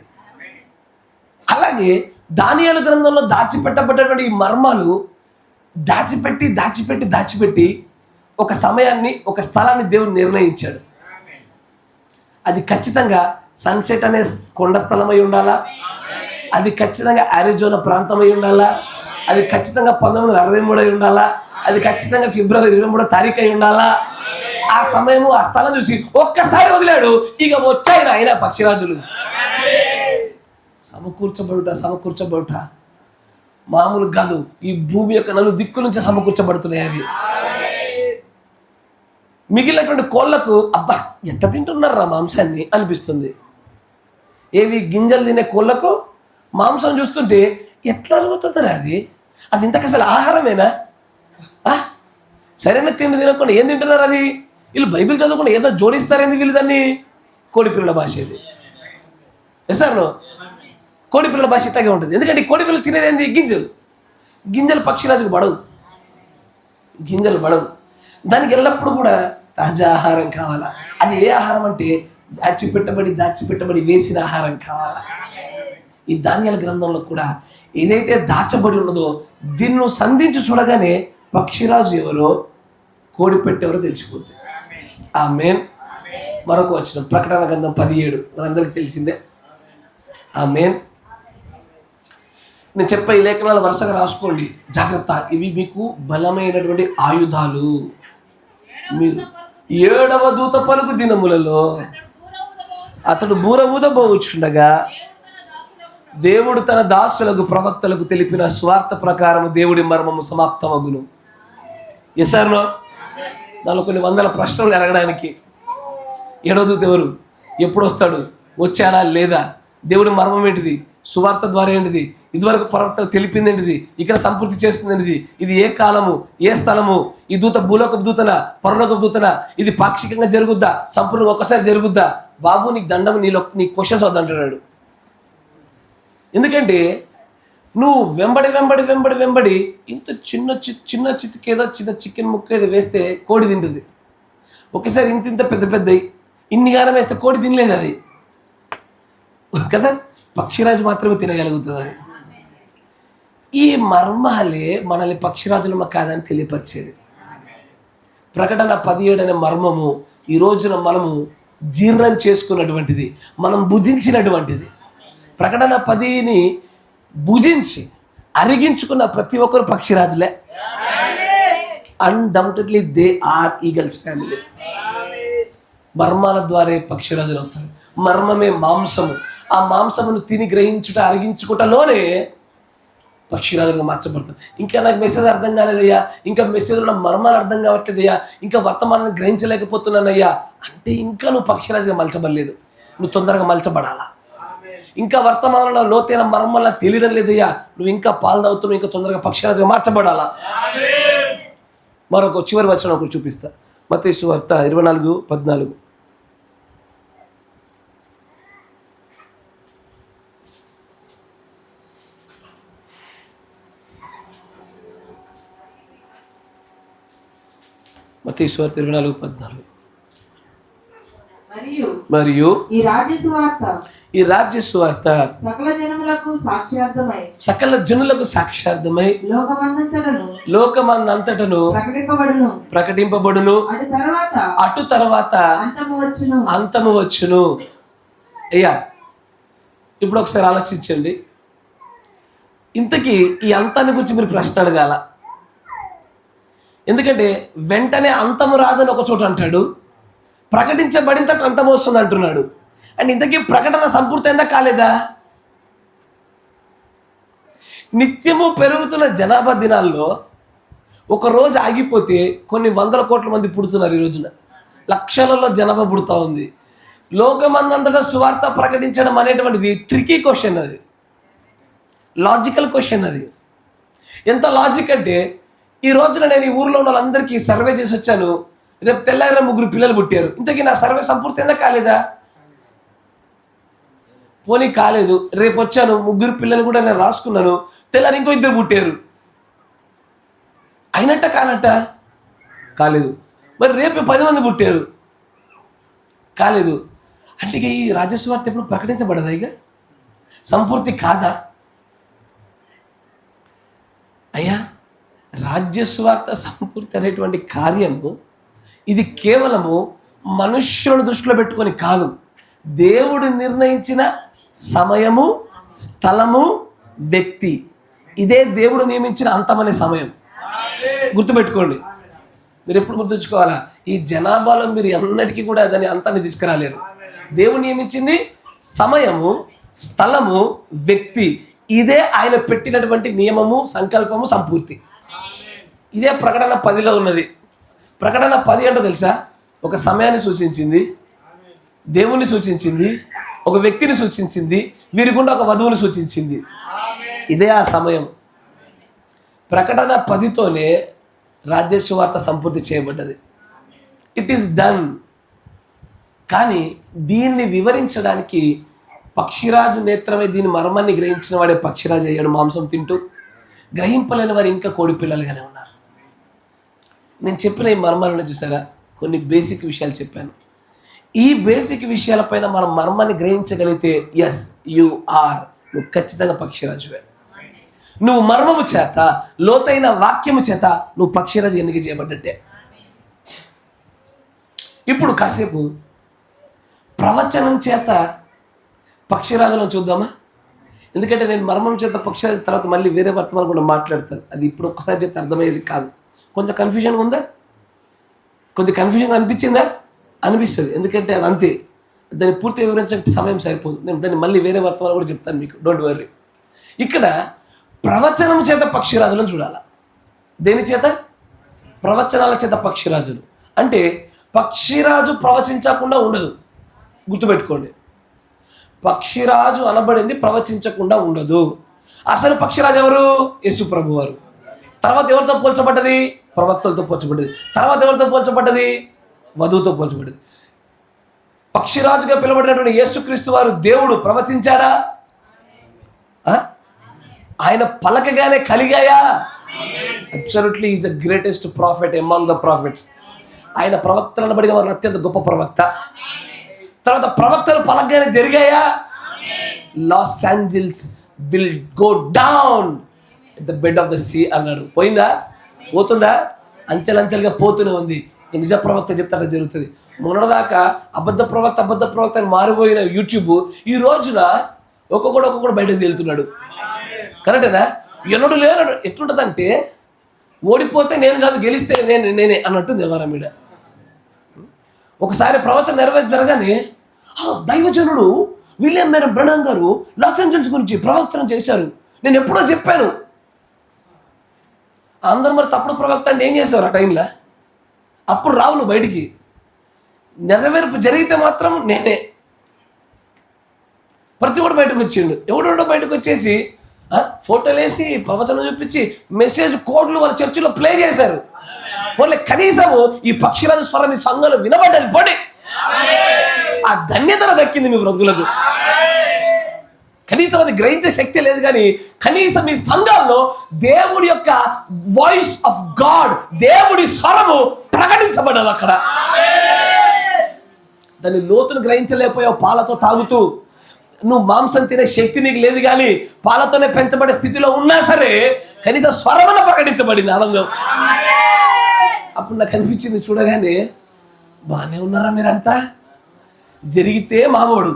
అలాగే దానియేలు గ్రంథంలో దాచిపెట్టబడ్డటువంటి ఈ మర్మాలు దాచిపెట్టి ఒక సమయాన్ని, ఒక స్థలాన్ని దేవుడు నిర్ణయించాడు. అది ఖచ్చితంగా సన్సెట్ అనే కొండ స్థలం అయి ఉండాలా, అది ఖచ్చితంగా అరిజోనా ప్రాంతం అయి ఉండాలా, అది ఖచ్చితంగా 1963 అయి ఉండాలా, అది ఖచ్చితంగా ఫిబ్రవరి 23వ తారీఖు అయి ఉండాలా. ఆ సమయము, ఆ స్థలం చూసి ఒక్కసారి వదిలాడు. ఇక వచ్చాయి ఆయన పక్షిరాజులు. సమకూర్చబడుట మామూలు కాదు. ఈ భూమి యొక్క నలు దిక్కు నుంచి సమకూర్చబడుతున్నాయి అవి. మిగిలినటువంటి కోళ్ళకు అబ్బా ఎంత తింటున్నారా మాంసాన్ని అనిపిస్తుంది. ఏవి గింజలు తినే కోళ్ళకు మాంసం చూస్తుంటే ఎట్లా అరుగుతుందిరా అది ఇంతకు అసలు ఆహారమేనా? సరైన తిండి తినకుండా ఏం తింటున్నారు? అది వీళ్ళు బైబిల్ చదవకుండా ఏదో జోడిస్తారేంది వీళ్ళు దాన్ని. కోడిపిల్లల భాష ఇది. సార్ కోడిపిల్లల భాష ఇట్లాగే ఉంటుంది. ఎందుకంటే కోడిపిల్లలు తినేది ఏంది? గింజలు పక్షిరాజుకు పడవు. దానికి ఎల్లప్పుడూ కూడా తాజా ఆహారం కావాలా. అది ఏ ఆహారం అంటే దాచిపెట్టబడి వేసిన ఆహారం కావాలా. ఈ దానియేలు గ్రంథంలో కూడా ఏదైతే దాచబడి ఉన్నదో దీన్ని సంధించి చూడగానే పక్షిరాజు ఎవరో, కోడిపెట్ట ఎవరో తెలిసిపోతుంది. ఆమేన్. మరొక వచనం ప్రకటన గ్రంథం 17, మనందరికీ తెలిసిందే. ఆమేన్. నేను చెప్పే ఈ లేఖనాలు వరుసగా రాసుకోండి, జాగ్రత్త. ఇవి మీకు బలమైనటువంటి ఆయుధాలు. మీరు 7వ దూత పలుకు దినములలో అతడు బూర ఊదబోచుండగా దేవుడు తన దాసులకు ప్రవక్తలకు తెలిపిన స్వార్థ ప్రకారం దేవుడి మర్మము సమాప్తమగును. ఎసార్నో దానిలో కొన్ని వందల ప్రశ్నలు అడగడానికి. 7వ దూత ఎవరు? ఎప్పుడు వస్తాడు? వచ్చాడా లేదా? దేవుడి మర్మం ఏంటిది? సువార్త ద్వారా ఏంటిది? ఇదివరకు ప్రవక్తలు తెలిపింది ఏంటిది? ఇక్కడ సంపూర్తి చేస్తుంది ఏంటిది? ఇది ఏ కాలము, ఏ స్థలము? ఈ దూత భూలోకపు దూతన, పరలోకపు దూతన? ఇది పాక్షికంగా జరుగుద్దా, సంపూర్ణంగా ఒక్కసారి జరుగుద్దా? బాబు నీకు దండం, నీ క్వశ్చన్స్ వద్దంటున్నాడు. ఎందుకంటే నువ్వు వెంబడి ఇంత చిన్న చితికేదో చిన్న చికెన్ ముక్క ఏదో వేస్తే కోడి తింటుంది. ఒకేసారి ఇంత పెద్ద ఇన్ని గానం వేస్తే కోడి తినలేదు అది కదా. పక్షిరాజు మాత్రమే తినగలుగుతుంది అది. ఈ మర్మాలే మనల్ని పక్షిరాజులమ్మ కాదని తెలియపరిచేది. ప్రకటన 17 అనే మర్మము ఈ రోజున మనము జీర్ణం చేసుకున్నటువంటిది, మనం భుజించినటువంటిది. ప్రకటన 10ని భుజించి అరిగించుకున్న ప్రతి ఒక్కరు పక్షిరాజులే. Undoubtedly they are eagles family. మర్మాల ద్వారా పక్షిరాజులు అవుతారు. మర్మమే మాంసము. ఆ మాంసమును తిని గ్రహించుట, అరిగించుకుంటలోనే పక్షిరాజులుగా మార్చబడతాం. ఇంకా నాకు మెసేజ్ అర్థం కాలేదయ్యా, ఇంకా మెసేజ్లో మర్మాలు అర్థం కావట్లేదయ్యా, ఇంకా వర్తమానాన్ని గ్రహించలేకపోతున్నానయ్యా అంటే ఇంకా నువ్వు పక్షిరాజుగా మలచబడలేదు. నువ్వు తొందరగా మలచబడాలా. ఇంకా వర్తమానంలో లోతైన మర్మాల తెలియడం లేదయ్యా, నువ్వు ఇంకా పాలు తాగుతున్నావు, ఇంకా తొందరగా పక్షిరాజుగా మార్చబడాలా. మరొక చివరి వచనం ఒకటి చూపిస్తా. మత్తయి సువార్త 24:14. మత్తయి సువార్త 24:14. మరియు ఈ రాజ్య సువార్త సకల జనులకు సాక్ష్యార్థమై లోకమందంతటను ప్రకటింపబడును. అటు తర్వాత అంతము వచ్చును. అయ్యా ఇప్పుడు ఒకసారి ఆలోచించండి. ఇంతకీ ఈ అంతాన్ని గురించి మీరు ప్రశ్న అడగాల. ఎందుకంటే వెంటనే అంతము రాదని ఒక చోట అంటాడు, ప్రకటించబడిన తర్వాత అంతం వస్తుంది అంటున్నాడు. అండ్ ఇంతకీ ప్రకటన సంపూర్తయిందా కాలేదా? నిత్యము పెరుగుతున్న జనాభా దినాల్లో ఒక రోజు ఆగిపోతే కొన్ని వందల కోట్ల మంది పుడుతున్నారు. ఈ రోజున లక్షలలో జనాభా పుడుతూ ఉంది. లోకమందంతటా సువార్త ప్రకటించడం అనేటువంటిది ట్రికీ క్వశ్చన్, అది లాజికల్ క్వశ్చన్. అది ఎంత లాజిక్ అంటే, ఈ రోజున నేను ఈ ఊర్లో ఉన్న వాళ్ళందరికీ సర్వే చేసి వచ్చాను, రేపు తెల్లారి 3 పిల్లలు పుట్టారు. ఇంతకీ నా సర్వే సంపూర్తయిందా కాలేదా? పోనీ కాలేదు. రేపు వచ్చాను, 3 పిల్లలు కూడా నేను రాసుకున్నాను, తెల్లారి ఇంకో 2 పుట్టారు. అయినట్ట కానట్ట? కాలేదు. మరి రేపు 10 మంది పుట్టారు, కాలేదు. అంటే ఇక ఈ రాజస్వార్త ఎప్పుడు ప్రకటించబడదా? ఇక సంపూర్తి కాదా? అయ్యా, రాజ్యస్వార్త సంపూర్తి అనేటువంటి కార్యము ఇది కేవలము మనుష్యులను దృష్టిలో పెట్టుకొని కాదు, దేవుడు నిర్ణయించిన సమయము, స్థలము, వ్యక్తి, ఇదే దేవుడు నియమించిన అంతమనే సమయం. గుర్తుపెట్టుకోండి. మీరు ఎప్పుడు గుర్తుంచుకోవాలా, ఈ జనాభాలో మీరు ఎన్నటికీ కూడా దాని అంతాన్ని తీసుకురాలేరు. దేవుడు నియమించింది సమయము, స్థలము, వ్యక్తి, ఇదే ఆయన పెట్టినటువంటి నియమము, సంకల్పము, సంపూర్తి. ఇదే ప్రకటన 10లో ఉన్నది. ప్రకటన 10 ఏంటో తెలుసా? ఒక సమయాన్ని సూచించింది, దేవుణ్ణి సూచించింది, ఒక వ్యక్తిని సూచించింది, వీరి గుండా ఒక వధువుని సూచించింది. ఇదే ఆ సమయం. ప్రకటన 10తోనే రాజ్యస్వార్త సంపూర్తి చేయబడ్డది. It is done. కానీ దీన్ని వివరించడానికి పక్షిరాజు నేత్రమే దీని మర్మాన్ని గ్రహించిన వాడే పక్షిరాజు అయ్యాడు మాంసం తింటూ. గ్రహింపలేని వారు ఇంకా కోడి పిల్లలుగానే ఉన్నారు. నేను చెప్పిన ఈ మర్మాలను చూసారా? కొన్ని బేసిక్ విషయాలు చెప్పాను. ఈ బేసిక్ విషయాలపైన మనం మర్మాన్ని గ్రహించగలిగితే ఎస్ యు ఆర్, నువ్వు ఖచ్చితంగా పక్షిరాజువే. నువ్వు మర్మము చేత, లోతైన వాక్యము చేత నువ్వు పక్షిరాజు ఎన్నిక చేయబడ్డట్టే. ఇప్పుడు కాసేపు ప్రవచనం చేత పక్షిరాజులను చూద్దామా? ఎందుకంటే నేను మర్మం చేత పక్షిరాజు తర్వాత మళ్ళీ వేరే వర్తమానం కూడా మాట్లాడతాను. అది ఇప్పుడు ఒక్కసారి చెప్తే అర్థమయ్యేది కాదు. కొంచెం కన్ఫ్యూజన్ ఉందా? కొద్ది కన్ఫ్యూజన్ అనిపించిందా? అనిపిస్తుంది. ఎందుకంటే అది అంతే, దాన్ని పూర్తి వివరించడానికి సమయం సరిపోదు. నేను దాన్ని మళ్ళీ వేరే వర్తమానం కూడా చెప్తాను మీకు, డోంట్ వర్రీ. ఇక్కడ ప్రవచనం చేత పక్షిరాజులను చూడాలా. దేని చేత? ప్రవచనాల చేత పక్షిరాజులు. అంటే పక్షిరాజు ప్రవచించకుండా ఉండదు. గుర్తుపెట్టుకోండి, పక్షిరాజు అనబడింది ప్రవచించకుండా ఉండదు. అసలు పక్షిరాజు ఎవరు? యేసు ప్రభు వారు. తర్వాత ఎవరితో పోల్చబడ్డది? ప్రవక్తలతో పోల్చబడ్డది. తర్వాత ఎవరితో పోల్చబడ్డది? వధువుతో పోల్చబడ్డది. పక్షిరాజుగా పిలువబడినటువంటి యేసుక్రీస్తు వారు దేవుడు ప్రవచించాడా? ఆయన పలకగానే కలిగాయా? Absolutely is the greatest prophet among the prophets. ఆయన ప్రవక్తలు అనబడిన వారు అత్యంత గొప్ప ప్రవక్త. తర్వాత ప్రవక్తలు పలకగానే జరిగాయా? Los Angeles will go down at the bed of the sea అన్నాడు. పోయిందా? పోతుందా? అంచెలంచెలుగా పోతూనే ఉంది. నిజ ప్రవక్త చెప్తాడ జరుగుతుంది. మొన్నదాకా అబద్ధ ప్రవక్త అని మారిపోయిన యూట్యూబ్ ఈ రోజున ఒక్కొక్కడు బయటకు తేలుతున్నాడు. కరెక్టేనా? ఎన్నడు లేనడు. ఎట్లుంటుందంటే ఓడిపోతే నేను కాదు, గెలిస్తే నేనే అన్నట్టుంది ఎవరం మీద. ఒకసారి ప్రవచనం నెరవేర్చగానే దైవజనుడు విలియం మేరీ బ్రనహం గారు లాస్ ఏంజల్స్ గురించి ప్రవచనం చేశారు, నేను ఎప్పుడో చెప్పాను. అందరూ మరి తప్పుడు ప్రవక్త అంటే ఏం చేసేవారు ఆ టైంలో? అప్పుడు రావు నువ్వు బయటికి. నెరవేర్పు జరిగితే మాత్రం నేనే. ప్రతి ఒక్కడు బయటకు వచ్చిండు. ఎవడో బయటకు వచ్చేసి ఫోటోలు వేసి ప్రవచనం చూపించి మెసేజ్ కోడ్లు వాళ్ళ చర్చిలో ప్లే చేశారు. వాళ్ళ కనీసము ఈ పక్షిరాజు స్వరం ఈ సంఘంలో వినబడ్డది. పోటీ ఆ ధన్యతను దక్కింది మీ బ్రతుకులకు. కనీసం అది గ్రహించే శక్తి లేదు, కానీ కనీసం ఈ సంఘాల్లో దేవుడి యొక్క వాయిస్ ఆఫ్ గాడ్, దేవుడి స్వరము ప్రకటించబడ్డది. అక్కడ దాన్ని లోతును గ్రహించలేకపోయావు పాలతో తాగుతూ. నువ్వు మాంసం తినే శక్తి నీకు లేదు, కానీ పాలతోనే పెంచబడే స్థితిలో ఉన్నా సరే కనీసం స్వరమున ప్రకటించబడింది. ఆనందం. అప్పుడు నాకు అనిపించింది చూడగానే, బాగానే ఉన్నారా మీరంతా? జరిగితే మామోడు,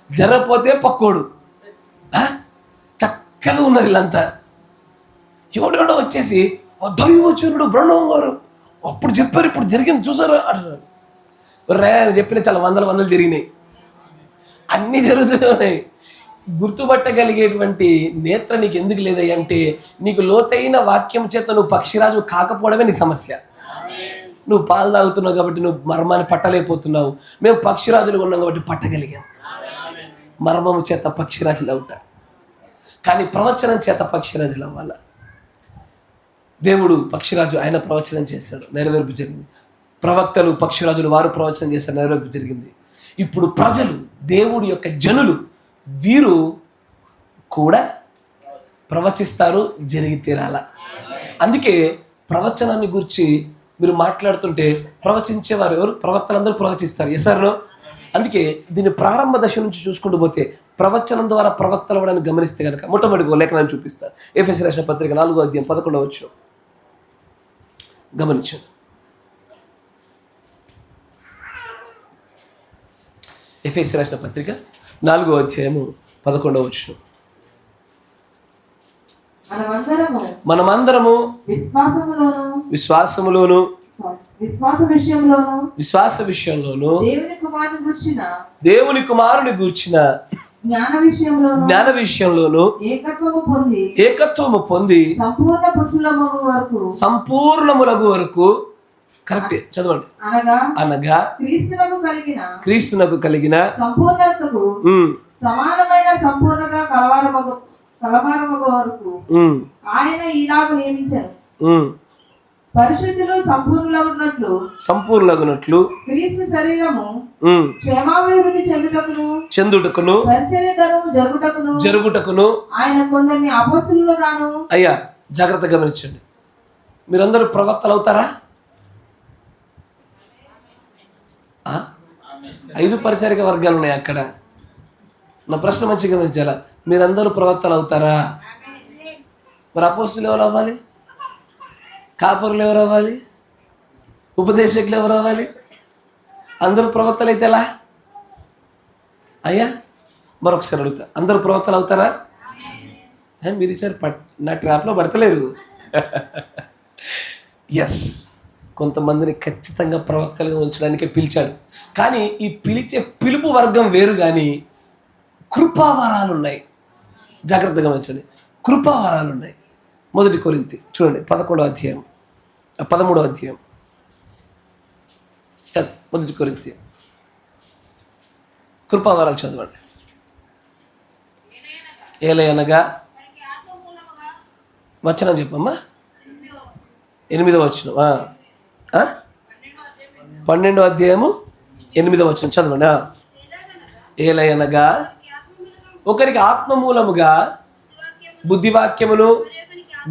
జరగపోతే పక్కోడు, చక్కగా ఉన్నారు వీళ్ళంతా. ఎవడెవడో వచ్చేసి దైవచనుడు బ్రహ్మం గారు అప్పుడు చెప్పారు, ఇప్పుడు జరిగింది చూసారా అంటారు. ఆయన చెప్పిన చాలా వందలు జరిగినాయి, అన్నీ జరుగుతూనే ఉన్నాయి. గుర్తుపట్టగలిగేటువంటి నేత్ర నీకు ఎందుకు లేదయ్య అంటే, నీకు లోతైన వాక్యం చేత నువ్వు పక్షిరాజు కాకపోవడమే నీ సమస్య. నువ్వు పాలు తాగుతున్నావు కాబట్టి నువ్వు మర్మాన్ని పట్టలేకపోతున్నావు. మేము పక్షిరాజులు ఉన్నాం కాబట్టి పట్టగలిగాం. మర్మము చేత పక్షిరాజులు అవుతా, కానీ ప్రవచనం చేత పక్షిరాజులు అవ్వాల. దేవుడు పక్షిరాజు ఆయన ప్రవచనం చేశాడు, నెరవేర్పు జరిగింది. ప్రవక్తలు పక్షిరాజులు వారు ప్రవచనం చేశారు, నెరవేర్పు జరిగింది. ఇప్పుడు ప్రజలు, దేవుడి యొక్క జనులు, వీరు కూడా ప్రవచిస్తారు, జరిగి తీరాల. అందుకే ప్రవచనాన్ని గురించి మీరు మాట్లాడుతుంటే ప్రవచించేవారు ఎవరు? ప్రవక్తలందరూ ప్రవచిస్తారు. ఎసర్లో. అందుకే దీన్ని ప్రారంభ దశ నుంచి చూసుకుంటూ పోతే ప్రవచనం ద్వారా ప్రవక్తలు అవ్వడానికి గమనిస్తే కనుక మొట్టమొదటి లేఖనాన్ని చూపిస్తారు. ఎఫెసీ రాసిన పత్రిక 4వ అధ్యాయం 11వ వచనం గమనించండి. ఎఫెసీ రాసిన పత్రిక 4వ అధ్యాయము 11వ వచనం. మనమందరము విశ్వాసములోను విశ్వాస విషయంలోను దేవుని కుమారుని గూర్చిన జ్ఞాన విషయంలోను ఏకత్వము పొంది సంపూర్ణములగు వరకు. కరెక్ట్, చదవండి. అనగా క్రీస్తునకు కలిగిన సంపూర్ణతకు సమానమైన సంపూర్ణత కలవారమగు వరకు ఆయన ఇలాగ నియమించారు. పరిశుద్ధులు సంపూర్ణులగునట్లు క్రీస్తు శరీరము క్షేమాభివృద్ధి చెందుటకును పరిచర్యను జరుగుటకును ఆయన కొందరిని అపోస్తలులు గాను. అయ్యా జాగ్రత్తగా గమనించండి. మీరందరూ ప్రవక్తలు అవుతారా? 5 పరిచారిక వర్గాలు ఉన్నాయి అక్కడ. నా ప్రశ్న మంచిగా గమనించాలా? మీరందరూ ప్రవక్తలు అవుతారా? మరి అపోస్తలులు ఎవరు అవ్వాలి? కాపరులు ఎవరు అవ్వాలి? ఉపదేశకులు ఎవరు అవ్వాలి? అందరూ ప్రవక్తలు అయితే ఎలా? అయ్యా మరొకసారి అడుగుతా, అందరూ ప్రవక్తలు అవుతారా? మీరు ఈసారి నా ట్రాప్లో పడతలేరు. ఎస్, కొంతమందిని ఖచ్చితంగా ప్రవక్తలుగా ఉంచడానికే పిలిచాడు. కానీ ఈ పిలిచే పిలుపు వర్గం వేరు, కానీ కృపావరాలు ఉన్నాయి. జాగ్రత్తగా గమనించండి, కృపావరాలు ఉన్నాయి. 1 కొరింథీ చూడండి 11వ అధ్యాయం 13వ అధ్యాయం చదువు. 1 కొరింథీ కృపావరాలు చదవండి. ఏలయనగా వచనం చెప్పమ్మా. 8వ వచనం, 12వ అధ్యాయము 8వ వచనం చదవండి. ఏలయనగా ఒకరికి ఆత్మమూలముగా బుద్ధివాక్యములు,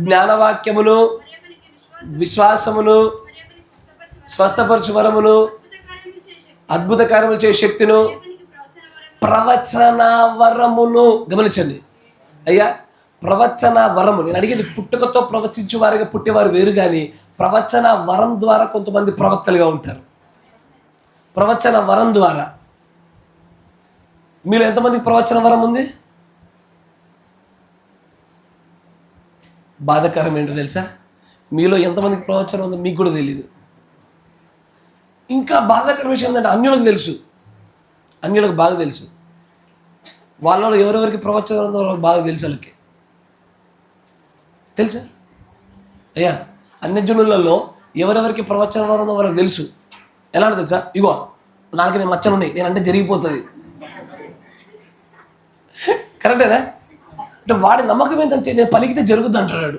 జ్ఞానవాక్యములు, విశ్వాసమును, స్వస్థపరచు వరమును, అద్భుత కార్యములు చేసే శక్తిను, ప్రవచన వరమును. గమనించండి అయ్యా, ప్రవచన వరము. నేను అడిగేది పుట్టుకతో ప్రవచించే వారిగా పుట్టేవారు వేరు, కానీ ప్రవచన వరం ద్వారా కొంతమంది ప్రవక్తలుగా ఉంటారు. ప్రవచన వరం ద్వారా మీరు ఎంతమందికి ప్రవచన వరం ఉంది? బాధాకరం ఏంటో తెలుసా? మీలో ఎంతమందికి ప్రవచనం ఉందో మీకు కూడా తెలియదు. ఇంకా బాధాకర విషయం ఏంటంటే అన్యులకు తెలుసు, అన్యులకు బాగా తెలుసు. వాళ్ళలో ఎవరెవరికి ప్రవచనం ఉందో వాళ్ళకి బాగా తెలుసు. వాళ్ళకి తెలుసా అయ్యా? అన్యజనులలో ఎవరెవరికి ప్రవచనం ఉందో వాళ్ళకి తెలుసు. ఎలా తెలుసా? ఇగో నాకు నేను మచ్చలు ఉన్నాయి, నేను అంటే జరిగిపోతుంది. కరెక్టేనా? అంటే వాడి నమ్మకం ఏంటంటే నేను పలికితే జరుగుద్ది అంటున్నాడు.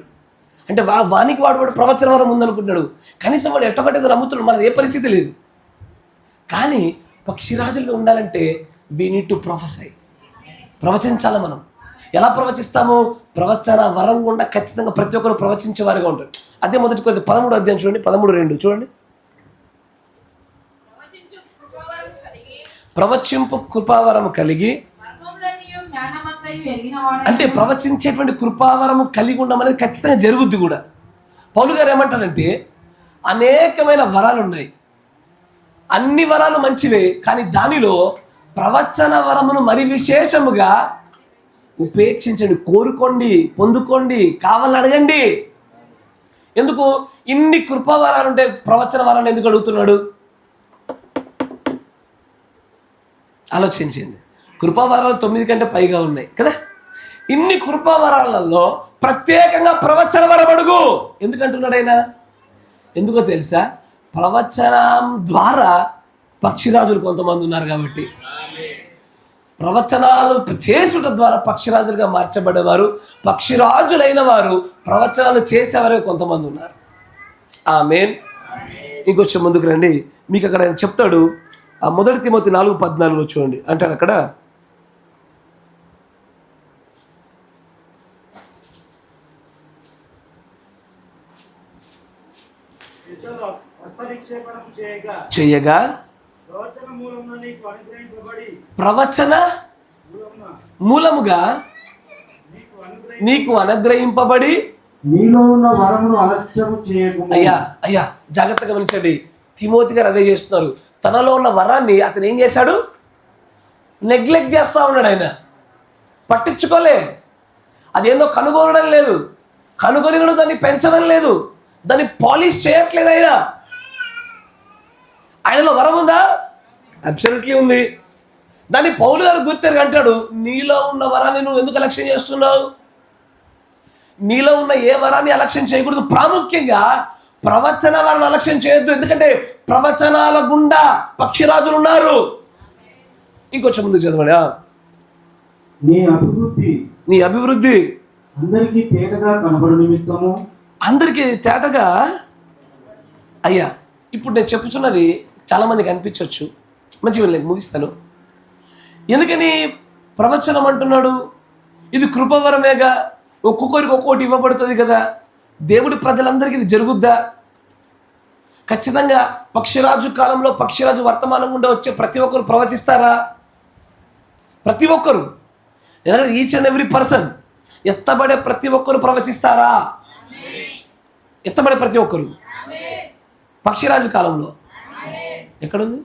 అంటే వానికి వాడు ప్రవచన వరం ఉందనుకుంటున్నాడు. కనీసం వాడు ఎట్టొకటేదో నమ్ముతున్నాడు, మనది ఏ పరిస్థితి లేదు. కానీ పక్షిరాజులుగా ఉండాలంటే వీ నీడ్ టు ప్రొఫెసై. ప్రవచించాలి. మనం ఎలా ప్రవచిస్తాము? ప్రవచన వరం గుండా ఖచ్చితంగా ప్రతి ఒక్కరు ప్రవచించేవారుగా ఉంటారు. అదే 1 కొరింథీ 13వ అధ్యాయం చూడండి, 13:2 చూడండి. ప్రవచింపు కృపావరము కలిగి, అంటే ప్రవచించేటువంటి కృపావరము కలిగి ఉండమనేది ఖచ్చితంగా జరుగుద్ది కూడా. పౌలు గారు ఏమంటారంటే అనేకమైన వరాలు ఉన్నాయి, అన్ని వరాలు మంచివే, కానీ దానిలో ప్రవచన వరమును మరి విశేషముగా ఉపేక్షించండి. కోరుకోండి, పొందుకోండి, కావాలని అడగండి. ఎందుకు ఇన్ని కృపావరాలు ఉంటే ప్రవచన వరాన్ని ఎందుకు అడుగుతున్నాడు? ఆలోచించండి. కృపావరాలు 9 కంటే పైగా ఉన్నాయి కదా. ఇన్ని కృపావరాలలో ప్రత్యేకంగా ప్రవచన వరం అడుగు ఎందుకంటున్నాడు ఆయన? ఎందుకో తెలుసా? ప్రవచనం ద్వారా పక్షిరాజులు కొంతమంది ఉన్నారు కాబట్టి. ప్రవచనాలు చేసుట ద్వారా పక్షిరాజులుగా మార్చబడేవారు, పక్షిరాజులైన వారు ప్రవచనాలు చేసేవారే కొంతమంది ఉన్నారు. ఆమేన్. ఇంకొంచెం ముందుకు రండి. మీకు అక్కడ ఆయన చెప్తాడు. ఆ 1 తిమోతి 4:14 చూడండి. అంటాడు అక్కడ, చేయగా ప్రవచన మూలముగా నీకు అనుగ్రహింపబడి నీలో ఉన్న వరమును అలక్ష్యము చేయకుము. అయ్యా జాగ్రత్తగా గమనించండి. తిమోతి గారు అదే చేస్తున్నారు. తనలో ఉన్న వరాన్ని అతను ఏం చేశాడు? నెగ్లెక్ట్ చేస్తా ఉన్నాడు. ఆయన పట్టించుకోలే. అదేందో కనుగొనడం లేదు, కనుగొని దాన్ని పెంచడం లేదు, దాన్ని పాలిష్ చేయట్లేదు. ఆయనలో వరం ఉందా? అబ్సల్యూట్లీ ఉంది. దాన్ని పౌలు గారు గుర్తెరగ అంటాడు, నీలో ఉన్న వరాన్ని నువ్వు ఎందుకు అలక్ష్యం చేస్తున్నావు? నీలో ఉన్న ఏ వరాన్ని అలక్ష్యం చేయకూడదు. ప్రాముఖ్యంగా ప్రవచన వరాన్ని అలక్ష్యం చేయొద్దు. ఎందుకంటే ప్రవచనాల గుండా పక్షిరాజులు ఉన్నారు. ఇంకొంచెం ముందుకు చదవండి. నీ అభివృద్ధి అందరికీ తేటగా కనబడు నిమిత్తము. అందరికీ తేటగా. అయ్యా ఇప్పుడు నేను చెప్పుచున్నది చాలా మందికి అనిపించవచ్చు. మంచిగా నేను ముగిస్తాను. ఎందుకని ప్రవచనం అంటున్నాడు? ఇది కృపవరమేగా, ఒక్కొక్కరికి ఒక్కొక్కటి ఇవ్వబడుతుంది కదా. దేవుడి ప్రజలందరికీ ఇది జరుగుద్దా? ఖచ్చితంగా పక్షిరాజు కాలంలో పక్షిరాజు వర్తమానం గుండా వచ్చే ప్రతి ఒక్కరు ప్రవచిస్తారా? ప్రతి ఒక్కరు, ఈచ్ అండ్ ఎవ్రీ పర్సన్, ఎత్తబడే ప్రతి ఒక్కరు ప్రవచిస్తారా? ఎత్తబడే ప్రతి ఒక్కరు పక్షిరాజు కాలంలో ఎక్కడుంది?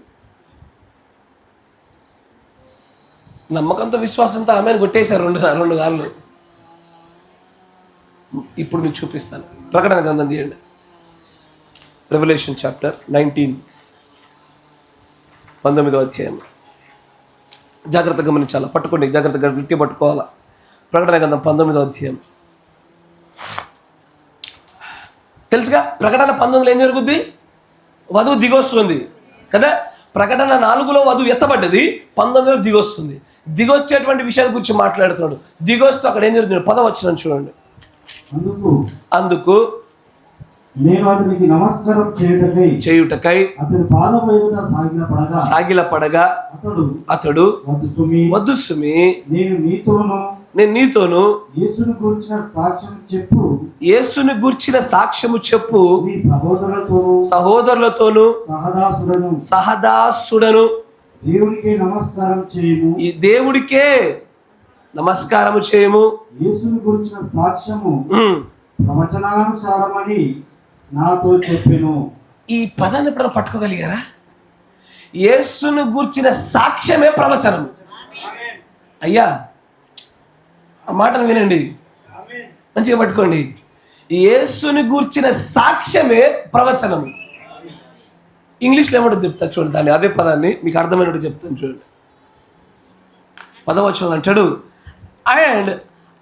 నమ్మకంతో విశ్వాసంతో ఆమెను కొట్టేశారు రెండు గాళ్ళు. ఇప్పుడు మీకు చూపిస్తాను. ప్రకటన గ్రంథం తీయండి. రెవల్యూషన్ చాప్టర్ 19, 19వ అధ్యాయం. జాగ్రత్తగా గమనించాలా, పట్టుకోండి, జాగ్రత్తగా గట్టి పట్టుకోవాలా. ప్రకటన గ్రంథం 19వ అధ్యాయం. తెలుసుగా ప్రకటన 19లో ఏం జరుగుద్ది? వధువు దిగొస్తుంది కదా. ప్రకటన 4లో వధువు ఎత్తబడ్డది, 19లో దిగొస్తుంది. దిగొచ్చేటువంటి విషయాల గురించి మాట్లాడుతున్నాడు. దిగొస్తూ అక్కడ ఏం జరుగుతుంది? 10వ వచనం చూడండి. అందుకు నేను అతనికి నమస్కారం చేయుటకై అతని పాదముల ఎదుట సాగిలపడగా అతడు వద్దు సుమి, నేను నీతోను యేసుని గూర్చిన సాక్ష్యము చెప్పు, సహోదరులతోను సహదాసుడను ఈ దేవుడికే నమస్కారము చేయము. యేసుని గురించిన సాక్ష్యము ప్రవచనానుసారమని నాతో చెప్పెను. ఈ పదాన్ని ఎప్పుడైనా పట్టుకోగలిగారా? యేసుని గూర్చిన సాక్ష్యమే ప్రవచనం. అయ్యా ఆ మాటను వినండి, మంచిగా పట్టుకోండి. యేసుని గూర్చిన సాక్ష్యమే ప్రవచనం. ఇంగ్లీష్లో ఏమంటుంది చెప్తా చూడండి. దాన్ని అదే పదాన్ని మీకు అర్థమైనట్టు చెప్తాను చూడండి. 10వ వచనం అంటాడు, and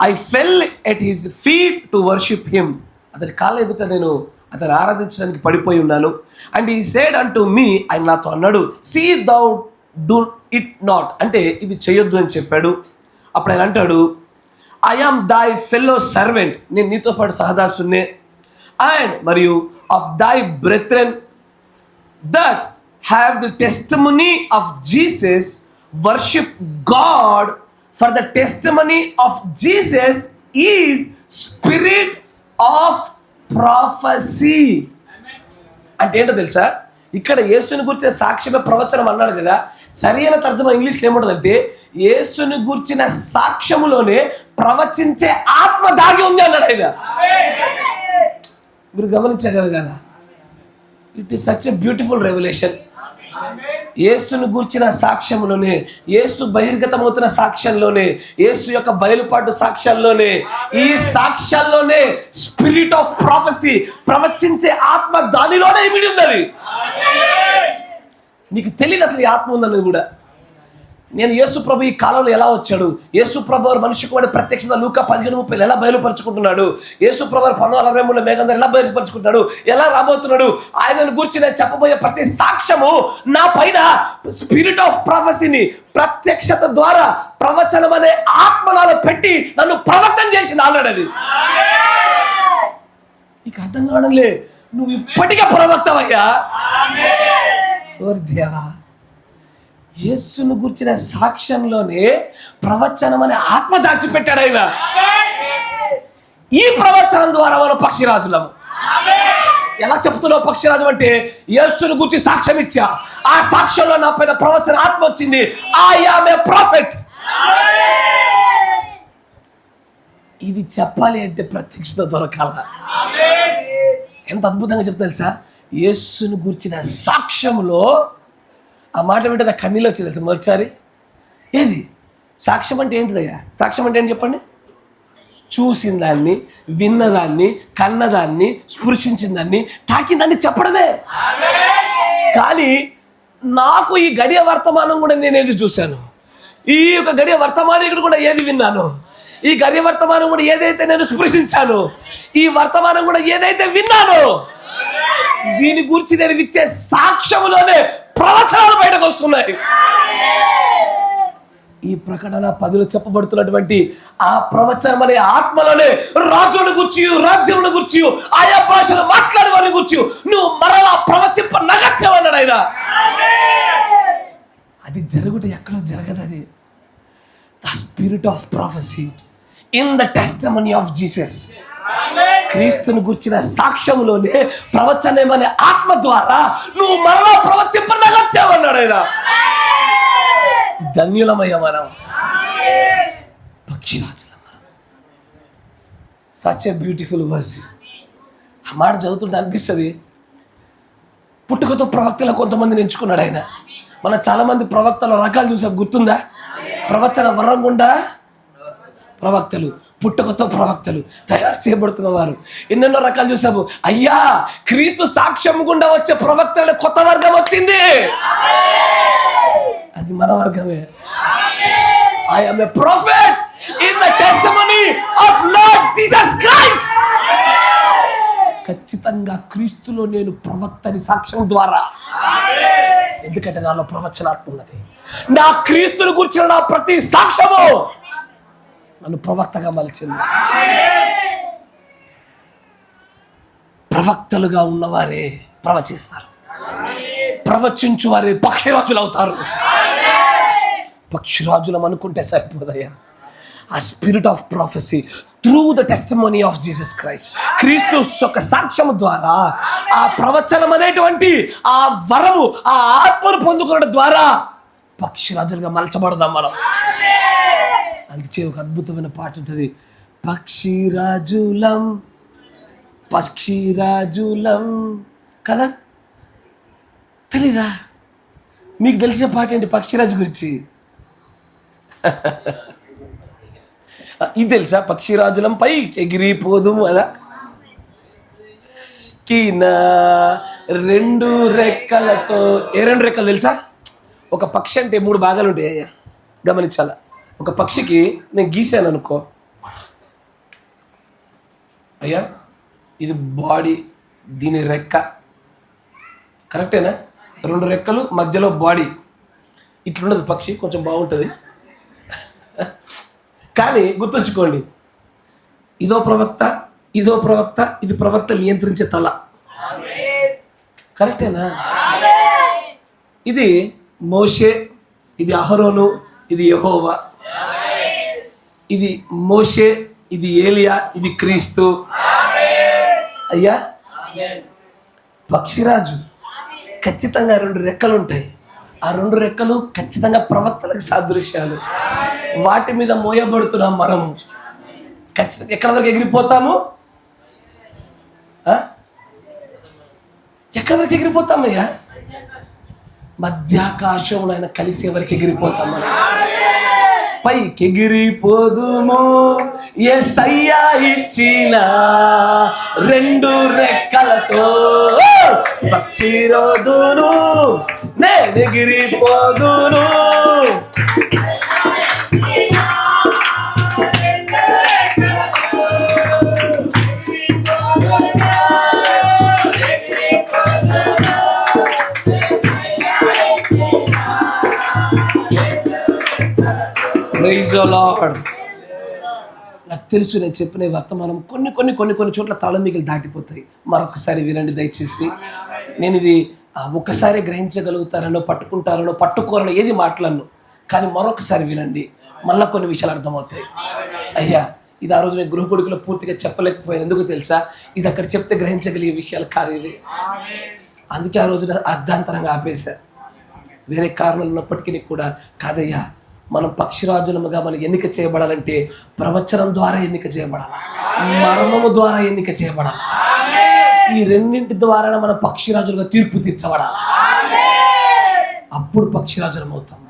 I fell at his feet to worship him. అతని కాళ్ళ ఎదుట నేను అతను ఆరాధించడానికి పడిపోయి ఉన్నాను. అండ్ ఈ సేడ్ అంటూ మీ, ఆయన నాతో అన్నాడు, సీ దౌ డూ ఇట్ నాట్, అంటే ఇది చేయొద్దు అని చెప్పాడు. అప్పుడు ఆయన అంటాడు, ఐ ఆమ్ దై ఫెల్లో సర్వెంట్, నేను నీతో పాటు సహదాసున్నే, అండ్ మరియు of thy brethren that have the testimony of Jesus, worship God, for the testimony of Jesus is spirit of prophecy. అంటే ఏంటో తెలుసా? ఇక్కడ యేసుని గురించిన సాక్ష్యమే ప్రవచనం అన్నాడు కదా. సరైన తర్జుమా ఇంగ్లీష్లో ఏముంటుందంటే, యేసుని గురించిన సాక్ష్యములోనే ప్రవచించే ఆత్మ దాగి ఉంది అన్నాడు ఆయన. మీరు గమనించగలరు కదా. It is such a beautiful revolution. యేసును గూర్చిన సాక్ష్యంలోనే, యేసు బహిర్గతమవుతున్న సాక్ష్యంలోనే, యేసు యొక్క బయలుపాటు సాక్ష్యాల్లోనే, ఈ సాక్ష్యాల్లోనే స్పిరిట్ ఆఫ్ ప్రాఫెసీ, ప్రవచించే ఆత్మ దానిలోనే ఇమిడి ఉందని. నీకు తెలియదు అసలు ఈ ఆత్మ ఉందన్నది కూడా. నేను యేసు ప్రభు ఈ కాలంలో ఎలా వచ్చాడు, యేసు ప్రభు వారు మనిషి కుమారుడు ప్రత్యక్షత లూకా 15:30 ఎలా బయలుపరుచుకుంటున్నాడు, యేసు ప్రభు వారు 19:43 మేఘంలో ఎలా బయలుపరుచుకుంటున్నాడు, ఎలా రాబోతున్నాడు, ఆయనను గురించి నేను చెప్పబోయే ప్రతి సాక్ష్యము నా పైన స్పిరిట్ ఆఫ్ ప్రాఫెసీని, ప్రత్యక్షత ద్వారా ప్రవచనం అనే ఆత్మనాలు పెట్టి నన్ను ప్రవక్తం చేసింది ఆల్రెడీ. నీకు అర్థం కావడంలే, నువ్వు ఇప్పటికే ప్రవక్తవయ్యా. ఓరి దేవా, యేసును గుర్చిన సాక్ష్యంలోనే ప్రవచనం అనే ఆత్మ దాచిపెట్టాడు ఆయన. ఈ ప్రవచనం ద్వారా మనం పక్షిరాజులము. ఎలా చెప్తున్నావు పక్షిరాజు అంటే, యేసును గురించి సాక్ష్యం ఇచ్చా, ఆ సాక్ష్యంలో నా పైన ప్రవచన ఆత్మ వచ్చింది. I am a prophet. ఇది చెప్పాలి అంటే ప్రత్యక్షత దొరకాల. ఎంత అద్భుతంగా చెప్తా తెలుసా, యేసును గుర్చిన సాక్ష్యంలో ఆ మాట వింటే నా కన్నీళ్ళు వచ్చి తెలుసు మొదటిసారి. ఏది సాక్ష్యం అంటే ఏంటిదయ్యా? సాక్ష్యం అంటే ఏంటి చెప్పండి? చూసిన దాన్ని, విన్నదాన్ని, కన్నదాన్ని, స్పృశించిన దాన్ని, తాకిన దాన్ని చెప్పడమే. కానీ నాకు ఈ గడియ వర్తమానం కూడా నేను ఏది చూశాను, ఈ యొక్క గడియ వర్తమానం కూడా ఏది విన్నాను, ఈ గడియ వర్తమానం కూడా ఏదైతే నేను స్పృశించాను, ఈ వర్తమానం కూడా ఏదైతే విన్నాను, దీని గురించి నేను ఇచ్చే సాక్ష్యములోనే ప్రవచనాలు బయటకు వస్తున్నాయి. ఈ ప్రకటన 10లో చెప్పబడుతున్నటువంటి ఆ ప్రవచనం అనే ఆత్మలోనే రాజులను గుర్చి, రాజ్యములను గుర్చి, ఆయా భాషలు మాట్లాడే వారిని గుర్చి నువ్వు మరలా ప్రవచింప నగత్యం అన్నాడు ఆయన. అది జరుగుట ఎక్కడో జరగదని. The spirit of prophecy in the testimony of Jesus. క్రీస్తును గుర్చిన సాక్ష్యంలోనే ప్రవచనం అనే ఆత్మ ద్వారా నువ్వు మరలా ప్రవచింపనగత్యామన్నాడు ఆయన. ధన్యులమయ్య మనం, పక్షిరాజుల మనం. Such a beautiful verse. ఆ మాట చదువుతుంటే అనిపిస్తుంది, పుట్టుకతో ప్రవక్తలు కొంతమందిని ఎంచుకున్నాడు ఆయన. మన చాలా మంది ప్రవక్తల రకాలు చూసాం, గుర్తుందా? ప్రవచన వరం గుండా ప్రవక్తలు, పుట్టుకతో ప్రవక్తలు, తయారు చేయబడుతున్న వారు, ఎన్నెన్నో రకాలు చూసాము. అయ్యా, క్రీస్తు సాక్ష్యం గుండా వచ్చే ప్రవక్తల కొత్త వర్గం వచ్చింది. అది మన వర్గమే. I am a prophet in the testimony of Lord Jesus Christ. ఖచ్చితంగా క్రీస్తులో నేను ప్రవక్తని సాక్ష్యం ద్వారా. ఎందుకంటే నాలో ప్రవచనాత్మ ఉన్నది. నా క్రీస్తుని గురించిన నా ప్రతి సాక్ష్యము నన్ను ప్రవక్తగా మలిచింది. ప్రవక్తలుగా ఉన్నవారే ప్రవచిస్తారు, ప్రవచించు వారే పక్షిరాజులు అవుతారు. పక్షిరాజులం అనుకుంటే సరిపోదయ్యా. ఆ spirit of prophecy through the testimony of Jesus Christ, క్రీస్తు యొక్క సాక్ష్యం ద్వారా ఆ ప్రవచనం అనేటువంటి ఆ వరము, ఆ ఆత్మను పొందుకోవడం ద్వారా పక్షిరాజులుగా మలచబడదాం మనం. అందుకే ఒక అద్భుతమైన పాట ఉంటుంది, పక్షిరాజులం పక్షిరాజులం కదా. తెలీదా? మీకు తెలిసిన పాట ఏంటి పక్షిరాజు గురించి? ఇది తెలుసా? పక్షిరాజులం పై ఎగిరిపోదుము కదా. కినా రెండు రెక్కలతో. ఏ రెండు రెక్కలు తెలుసా? ఒక పక్షి అంటే 3 భాగాలు ఉంటాయి అయ్యా, గమనించాల. ఒక పక్షికి నేను గీసాను అనుకో, అయ్యా ఇది బాడీ, దీని రెక్క, కరెక్టేనా? 2 రెక్కలు, మధ్యలో బాడీ, ఇట్లున్నది పక్షి, కొంచెం బాగుంటుంది. కానీ గుర్తుంచుకోండి, ఇదో ప్రవక్త, ఇదో ప్రవక్త, ఇది ప్రవక్త నియంత్రించే తల, కరెక్టేనా? ఇది మోషే, ఇది అహరోను, ఇది యెహోవా, ఇది మోషే, ఇది ఏలియా, ఇది క్రీస్తు. అయ్యా, పక్షిరాజు ఖచ్చితంగా 2 రెక్కలు ఉంటాయి. ఆ 2 రెక్కలు ఖచ్చితంగా ప్రవక్తలకు సాదృశ్యాలు. వాటి మీద మోయబడుతున్నాం మనము. ఖచ్చితంగా ఎక్కడి వరకు ఎగిరిపోతాము? ఎక్కడి వరకు ఎగిరిపోతామయ్యా? మధ్యాకాశంలో ఆయన కలిసి ఎవరికి ఎగిరిపోతాం మనం. పైకి ఎగిరిపోదుము యేసయ్యా ఇచ్చిన 2 రెక్కలతో. పక్షిరోదును నేను ఎగిరిపోదును. Praise the lord. నాకు తెలుసు నేను చెప్పిన వర్తమానం కొన్ని చోట్ల తలమిగిలి దాటిపోతాయి. మరొకసారి వినండి దయచేసి. నేను ఇది ఒక్కసారి గ్రహించగలుగుతారనో పట్టుకుంటారనో పట్టుకోరనో ఏది మాట్లాడను, కానీ మరొకసారి వినండి, మళ్ళీ కొన్ని విషయాలు అర్థమవుతాయి. అయ్యా ఇది ఆ రోజు నేను గృహకుడికలో పూర్తిగా చెప్పలేకపోయాను. ఎందుకు తెలుసా? ఇది అక్కడ చెప్తే గ్రహించగలిగే విషయాలు కాదు ఇవి. అందుకే ఆ రోజు అర్ధాంతరంగా ఆపేశా. వేరే కారణాలు ఉన్నప్పటికీ కూడా కాదయ్యా, మనం పక్షిరాజులముగా మనం ఎన్నిక చేయబడాలంటే ప్రవచనం ద్వారా ఎన్నిక చేయబడాలి, మర్మము ద్వారా ఎన్నిక చేయబడాలి. ఈ రెండింటి ద్వారా మనం పక్షిరాజులుగా తీర్పు తీర్చబడాలి. అప్పుడు పక్షిరాజులం అవుతాం.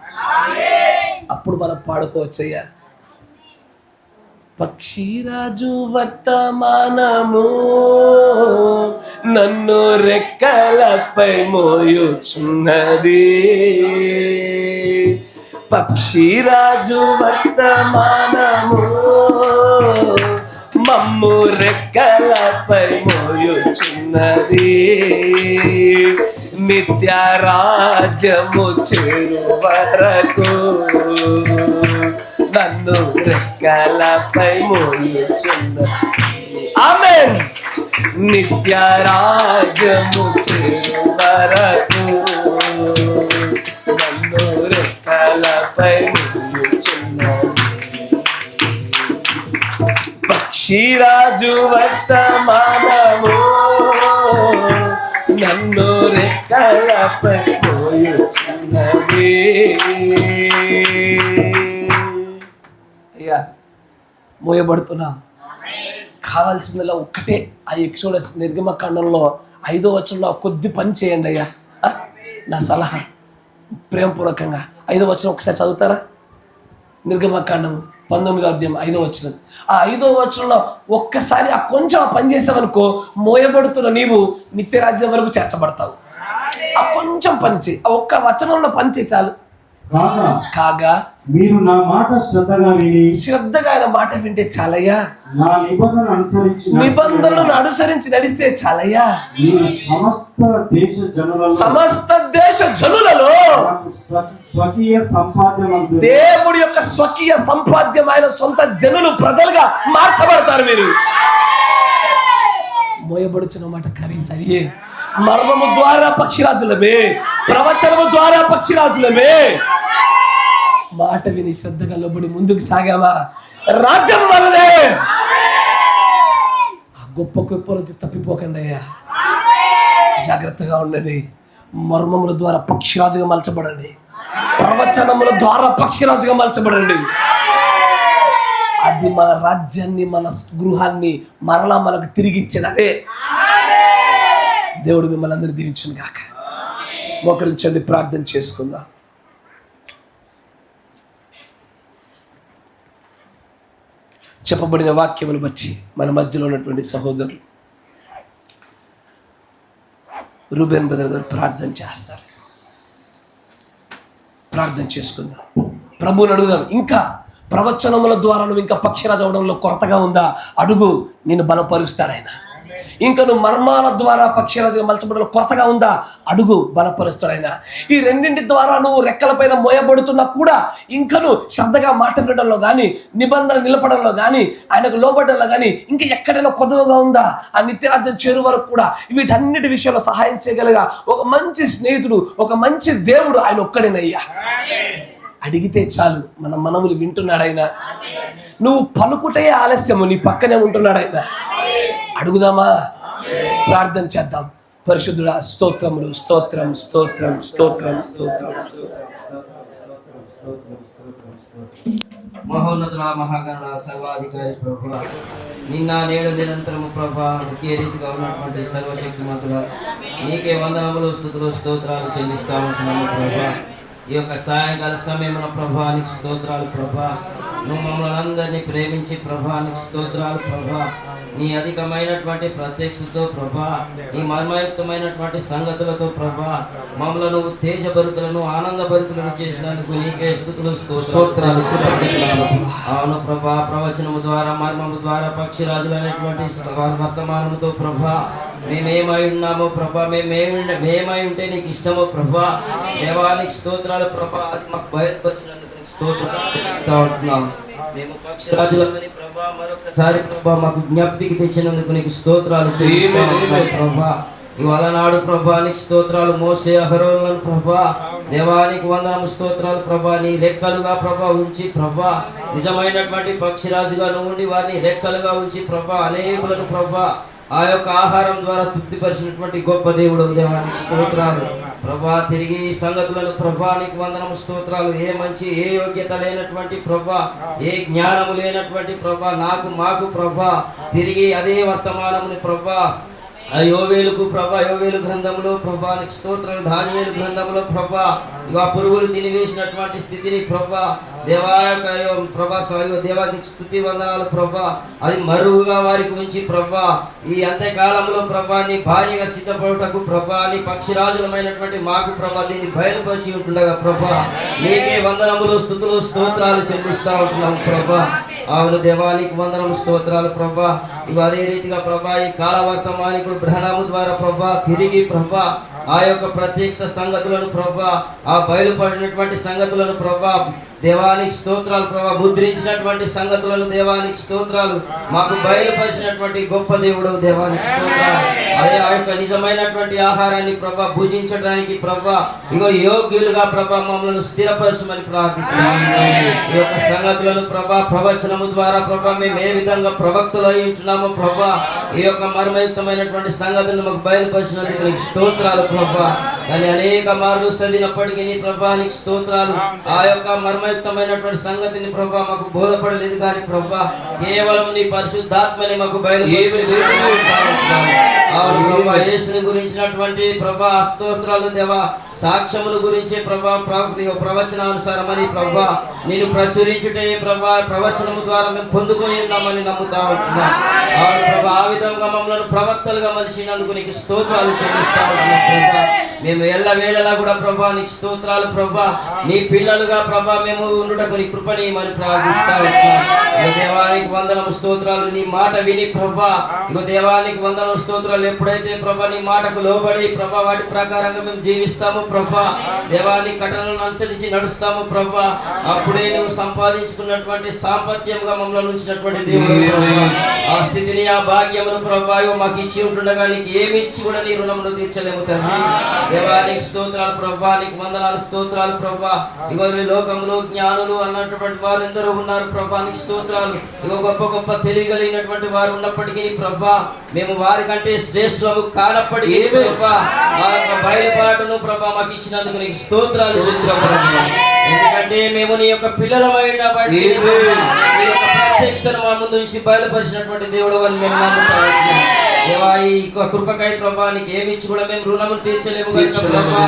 అప్పుడు మనం పాడుకోవచ్చయ్యా, పక్షిరాజు వర్తమానము నన్ను రెక్కలపై మోయుచున్నది. పక్షిరాజు వర్తమానము మమ్ము రెక్కలపై మోయుచున్నది. నిత్య రాజ్యము చేరు వరకు నన్ను రెక్కలపై మోయుచున్నది. ఆమేన్. నిత్య రాజ్యము చేరు వరకు నన్ను రెక్కలపై మోయుచున్నది. పక్షిరాజు వర్తమానము నన్ను రెక్కలపై మోయుచున్నది. అయ్యా మోయబడుతున్నాం. కావాల్సిందల్లా ఒక్కటే, ఆ ఎక్సోడస్ నిర్గమకాండంలో 5వ వచనంలో కొద్ది పని చేయండి అయ్యా. నా సలహా ప్రేమపూర్వకంగా 5వ వచనం ఒకసారి చదువుతారా? నిర్గమకాండం 19వ అధ్యాయం 5వ వచనం. ఆ 5వ వచనంలో ఒక్కసారి ఆ కొంచెం పని చేసావనుకో, మోయబడుతున్న నీవు నిత్యరాజ్యం వరకు చేర్చబడతావు. ఆ కొంచెం పని చేయి, ఆ ఒక్క వచనంలో పని చేయి చాలు. కాగా మీరు నా మాట శ్రద్ధగా ఆయన మాట వింటే చాలయ్యా. నా నిబంధనలను అనుసరించి నడిస్తే చాలయ్యా. సమస్త దేశ జనులలో స్వకీయ సంపాద్యం, దేవుడి యొక్క స్వకీయ సంపాద్యమైన సొంత జనులు ప్రజలుగా మార్చబడతారు. మీరు మోయబడుచున్న మాట సరియే. మర్మము ద్వారా పక్షిరాజులమే, ప్రవచనము ద్వారా పక్షిరాజులమే. మాట విని శ్రద్ధగా లోబడి ముందుకు సాగామా, రాజ్యం మనదే. ఆ గొప్ప నుంచి తప్పిపోకండి అయ్యా. జాగ్రత్తగా ఉండండి. మర్మముల ద్వారా పక్షిరాజుగా మలచబడండి, ప్రవచనముల ద్వారా పక్షిరాజుగా మలచబడండి. అది మన రాజ్యాన్ని, మన గృహాన్ని మరలా మనకు తిరిగి ఇచ్చేదే. దేవుడు మిమ్మల్ని అందరూ దీవించును గాక. మోకరించండి, ప్రార్థన చేసుకుందాం. చెప్పబడిన వాక్యమును బట్టి మన మధ్యలో ఉన్నటువంటి సహోదరులు రూబెన్ బ్రదర్ గారు ప్రార్థన చేస్తారు. ప్రార్థన చేసుకుందాం, ప్రభువుని అడుగుదాం. ఇంకా ప్రవచనముల ద్వారా నువ్వు ఇంకా పక్షిరాజు అవడంలో కొరతగా ఉందా? అడుగు, నిన్ను బలపరుస్తాడు ఆయన. ఇంకా నువ్వు మర్మాల ద్వారా పక్షిరాజుగా మలచబడంలో కొరతగా ఉందా? అడుగు, బలపరుస్తాడు ఆయన. ఈ రెండింటి ద్వారా నువ్వు రెక్కల పైన మోయబడుతున్నా కూడా ఇంకా నువ్వు శ్రద్ధగా మాట వినడంలో కానీ, నిబంధన నిలపడంలో కానీ, ఆయనకు లోబడంలో కానీ ఇంకా ఎక్కడైనా కొదవగా ఉందా? ఆ నిత్యరాజ్యం చేరు వరకు కూడా వీటన్నిటి విషయంలో సహాయం చేయగలిగా ఒక మంచి స్నేహితుడు, ఒక మంచి దేవుడు ఆయన ఒక్కడేనయ్యా. అడిగితే చాలు, మన మనవులు వింటున్నాడైనా. నువ్వు పలుకుటే ఆలస్యము, నీ పక్కనే ఉంటున్నాడైనా. అడుగుదామా? ప్రార్థన చేద్దాం. పరిశుద్ధుడా, స్తోత్రములు, స్తోత్రం స్తోత్రం స్తోత్రం స్తోత్రం స్తోత్రం. మహోన్నతుల మహాగణుడ సర్వాధికారి ప్రభు, నిన్న నేడు నిరంతరము ప్రభా ఒకే రీతిగా ఉన్నటువంటి సర్వశక్తిమంతుడ, నీకే వందనములు స్తుతులు స్తోత్రాలు చెల్లిస్తా ఉంటున్నాము ప్రభా. ఈ యొక్క సాయంకాల సమయంలో ప్రభానికి స్తోత్రాలు ప్రభా. నువ్వు మమ్మల్ని అందరినీ ప్రేమించి ప్రభానికి స్తోత్రాలు ప్రభా. నీ అధికమైనటువంటి ప్రత్యక్షతతో ప్రభా, నీ మర్మయుక్తమైనటువంటి సంగతులతో ప్రభా మమ్మలను ఉత్తేజభరితులను ఆనందభరితులను చేసినందుకు నీకే స్తుతులు స్తోత్రాలు. అవును ప్రభా, ప్రవచనము ద్వారా మర్మము ద్వారా పక్షిరాజులైనటువంటి వర్తమానముతో ప్రభా మేమేమై ఉన్నామో ప్రభా, మేమేమై ఉంటే నీకు ఇష్టమో ప్రభా. దేవానికి స్తోత్రాలు ప్రభా, అది మాకు బయలుపరిచినందుకు నీకు స్తోత్రాలు చెల్లిస్తా ఉంటున్నాం. మేము పక్షిరాజులమని ప్రభా మరొకసారి ప్రభా మాకు జ్ఞప్తికి తెచ్చినందుకు నీకు స్తోత్రాలు చెల్లిస్తా ఉంటున్నాం ప్రభా. ఇవాళ నాడు ప్రభానికి స్తోత్రాలు, మోసే అహరోనులను ప్రభా దేవానికి వందనము స్తోత్రాలు ప్రభా. నీ రెక్కలుగా ప్రభా ఉంచి ప్రభా నిజమైనటువంటి పక్షిరాజుగా నువ్వు ఉండి వారిని రెక్కలుగా ఉంచి ప్రభా అనేకులను ప్రభా ఆ యొక్క ఆహారం ద్వారా తృప్తిపరిచినటువంటి గొప్ప దేవుడు దేవానికి స్తోత్రాలు ప్రభా. తిరిగి ఈ సంగతులను ప్రభానికి వందనము స్తోత్రాలు. ఏ మంచి ఏ యోగ్యత లేనటువంటి ప్రభా, ఏ జ్ఞానము లేనటువంటి ప్రభా మాకు ప్రభా తిరిగి అదే వర్తమానముని ప్రభా యోవేలుకు ప్రభా, యోవేలు గ్రంథంలో ప్రభానికి స్తోత్రాలు. దానియేలు గ్రంథంలో ప్రభా ఇక పురుగులు తినివేసినటువంటి స్థితిని ప్రభా దేవానికి స్తుతి వందనాలు ప్రభా. అది మరుగుగా వారికి ఉంచి ప్రభా ఈ అంత్యకాలంలో ప్రభా నీ భార్యగా సిద్ధపడుటకు ప్రభా నీ పక్షిరాజులమైనటువంటి మాకు ప్రభా దీన్ని బయలుపరిచి ఉంటుండగా ప్రభా నీకే వందనములు స్తుతులు స్తోత్రాలు చెల్లిస్తా ఉంటున్నాం ప్రభా. అవును దేవానికి వందనము స్తోత్రాలు ప్రభా. ఇక అదే రీతిగా ప్రభా ఈ కాలవర్తమానికుడు గ్రహణము ద్వారా ప్రభా తిరిగి ప్రభా ఆ యొక్క ప్రత్యక్ష సంగతులను ప్రభా ఆ బయలుపడినటువంటి సంగతులను ప్రభా దేవానికి స్తోత్రాలు ప్రభా. ముద్రించినటువంటి సంగతులను దేవానికి స్తోత్రాలు. మాకు బయలుపరిచినటువంటి గొప్ప దేవుడు దేవానికి స్తోత్రాలు. అదే ఆ యొక్క నిజమైనటువంటి ఆహారాన్ని ప్రభా భుజించడానికి ప్రభా ఇగో యోగ్యులుగా ప్రభా మమ్మల్ని స్థిరపరచమని ప్రార్థిస్తున్నాము. ఈ యొక్క సంగతులను ప్రభా ప్రవచనము ద్వారా ప్రభా మేము ఏ విధంగా ప్రవక్తలు అయి ఉంటున్నామో ప్రభా ఈ యొక్క మర్మయుక్తమైనటువంటి సంగతులను మాకు బయలుపరిచినందుకు నీకు స్తోత్రాలు ప్రభా. కానీ అనేక మార్లు చదివినప్పటికీ నీ ప్రభానికి స్తోత్రాలు. ఆ యొక్క మర్మయుక్తమైనటువంటి సంగతిని ప్రభా మాకు బోధపడలేదు కానీ ప్రభా కేవలం నీ పరిశుద్ధాత్మని మాకు యేసుని గురించినటువంటి ప్రభా స్తోత్రాలు దేవా. సాక్ష్యముల గురించి ప్రభా ప్రవచనానుసారమని ప్రభా నేను ప్రచురించుటే ప్రభా ప్రవచనము ద్వారా మేము పొందుకొని ఉన్నామని నమ్ముతా ఉంటున్నాం ప్రభా. ఆ విధంగా మమ్మల్ని ప్రవక్తలుగా మలిచినందుకు నీకు స్తోత్రాలు చెల్లిస్తా ఉంటున్నాం ప్రభా. మేము ఎల్లవేళలా కూడా ప్రభా నీకు స్తోత్రాలు ప్రభా. నీ పిల్లలుగా ప్రభా మేము ఉండుటకు నీ కృపని మనం ప్రార్థిస్తా ఉంటున్నాం. దేవానికి వందనము స్తోత్రాలు. నీ మాట విని ప్రభా ఇగో దేవానికి వందనము స్తోత్రాలు. ఎప్పుడైతే ప్రభా నీ మాటకు లోబడి ప్రభా వాటి ప్రకారంగా మేము జీవిస్తాము ప్రభా దేవాని కట్టలను అనుసరించి నడుస్తాము ప్రభా అప్పుడే నువ్వు సంపాదించుకున్నటువంటి సాంపత్యంగా మమ్మల్ని ఉంచినటువంటి దేవుడు. ఆ స్థితిని ఆ భాగ్యమును ప్రభా మాకు ఇచ్చి ఉంటుండగా నీకు ఏమి ఇచ్చి కూడా నీ రుణమును తీర్చలేము తండ్రి. దేవానికి స్తోత్రాలు ప్రభా. నీకు వందనాలు స్తోత్రాలు ప్రభా. ఇగో ఈ లోకంలో జ్ఞానులు అన్నటువంటి వారు ఎందరో ఉన్నారు ప్రభా నీకు స్తోత్రాలు. ఇగో గొప్ప గొప్ప తెలియగలిగినటువంటి వారు ఉన్నప్పటికీ ప్రభా మేము వారికంటే శ్రేష్ఠులము కానప్పటికీ ప్రభా ఆ యొక్క బయలుపాటును ప్రభా మాకు ఇచ్చినందుకు నీకు స్తోత్రాలు చెల్లిస్తున్నాము. ఎందుకంటే మేము నీ యొక్క పిల్లలమైన బట్టి ప్రత్యక్షతను మా ముందు నుంచి బయలుపరిచినటువంటి దేవుడు అని మేము నమ్ముతాము దేవా. ఈ కృపకై ప్రభా నీకు ఏమి ఇచ్చి కూడా మేము రుణములు తీర్చలేము ప్రభా.